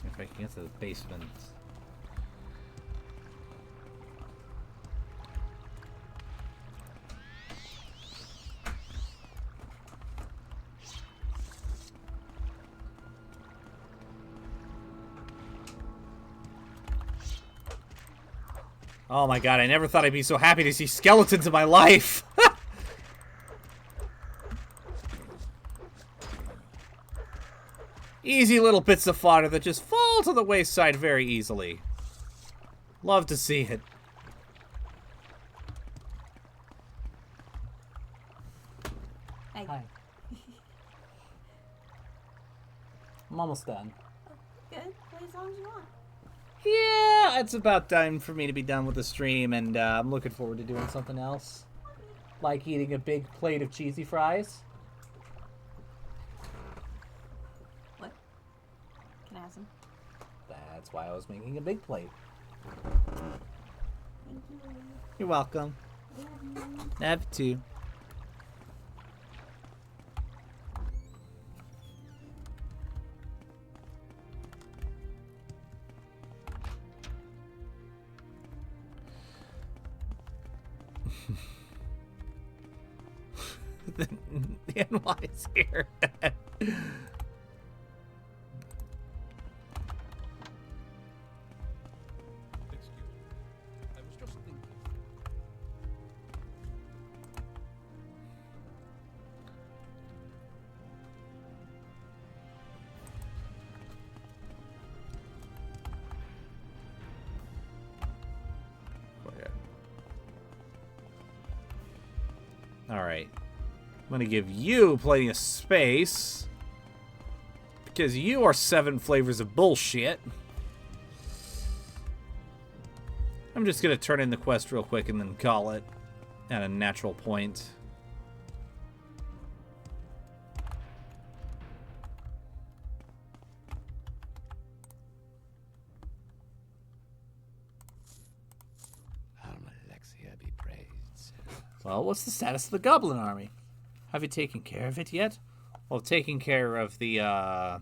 Speaker 1: If I can get to the basement. Oh my god, I never thought I'd be so happy to see skeletons in my life! Easy little bits of fodder that just fall to the wayside very easily. Love to see it.
Speaker 6: Hey.
Speaker 1: Hi. I'm almost done.
Speaker 6: Good. Play as long as you want.
Speaker 1: Yeah, it's about time for me to be done with the stream, and I'm looking forward to doing something else. Like eating a big plate of cheesy fries.
Speaker 6: What? Can I have some?
Speaker 1: That's why I was making a big plate.
Speaker 6: Thank you.
Speaker 1: You're welcome. Have to. The NY is here.
Speaker 2: Excuse me. I was just thinking.
Speaker 1: Alright. I'm gonna give you plenty of space. Because you are 7 flavors of bullshit. I'm just gonna turn in the quest real quick and then call it at a natural point.
Speaker 3: Alexia be praised.
Speaker 1: Well, what's the status of the Goblin Army? Have you taken care of it yet? Well, taking care of the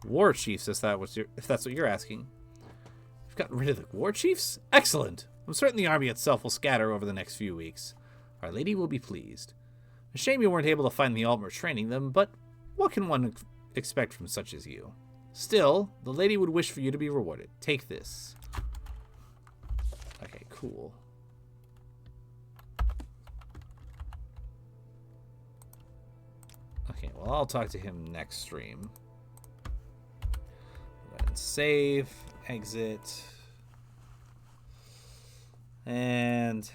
Speaker 1: war chiefs, if that's what you're asking. You've gotten rid of the war chiefs? Excellent! I'm certain the army itself will scatter over the next few weeks. Our lady will be pleased. A shame you weren't able to find the Altmer training them, but what can one expect from such as you? Still, the lady would wish for you to be rewarded. Take this. Okay, cool. Okay, well, I'll talk to him next stream. Go ahead and save, exit, and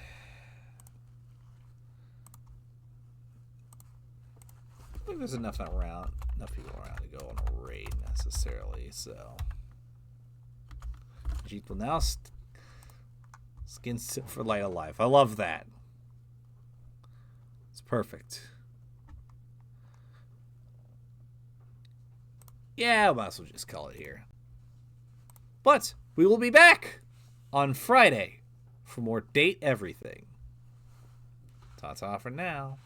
Speaker 1: I think there's enough people around to go on a raid necessarily. So Jeet will now skin for light of life. I love that. It's perfect. Yeah, I might as well just call it here. But we will be back on Friday for more Date Everything. Ta-ta for now.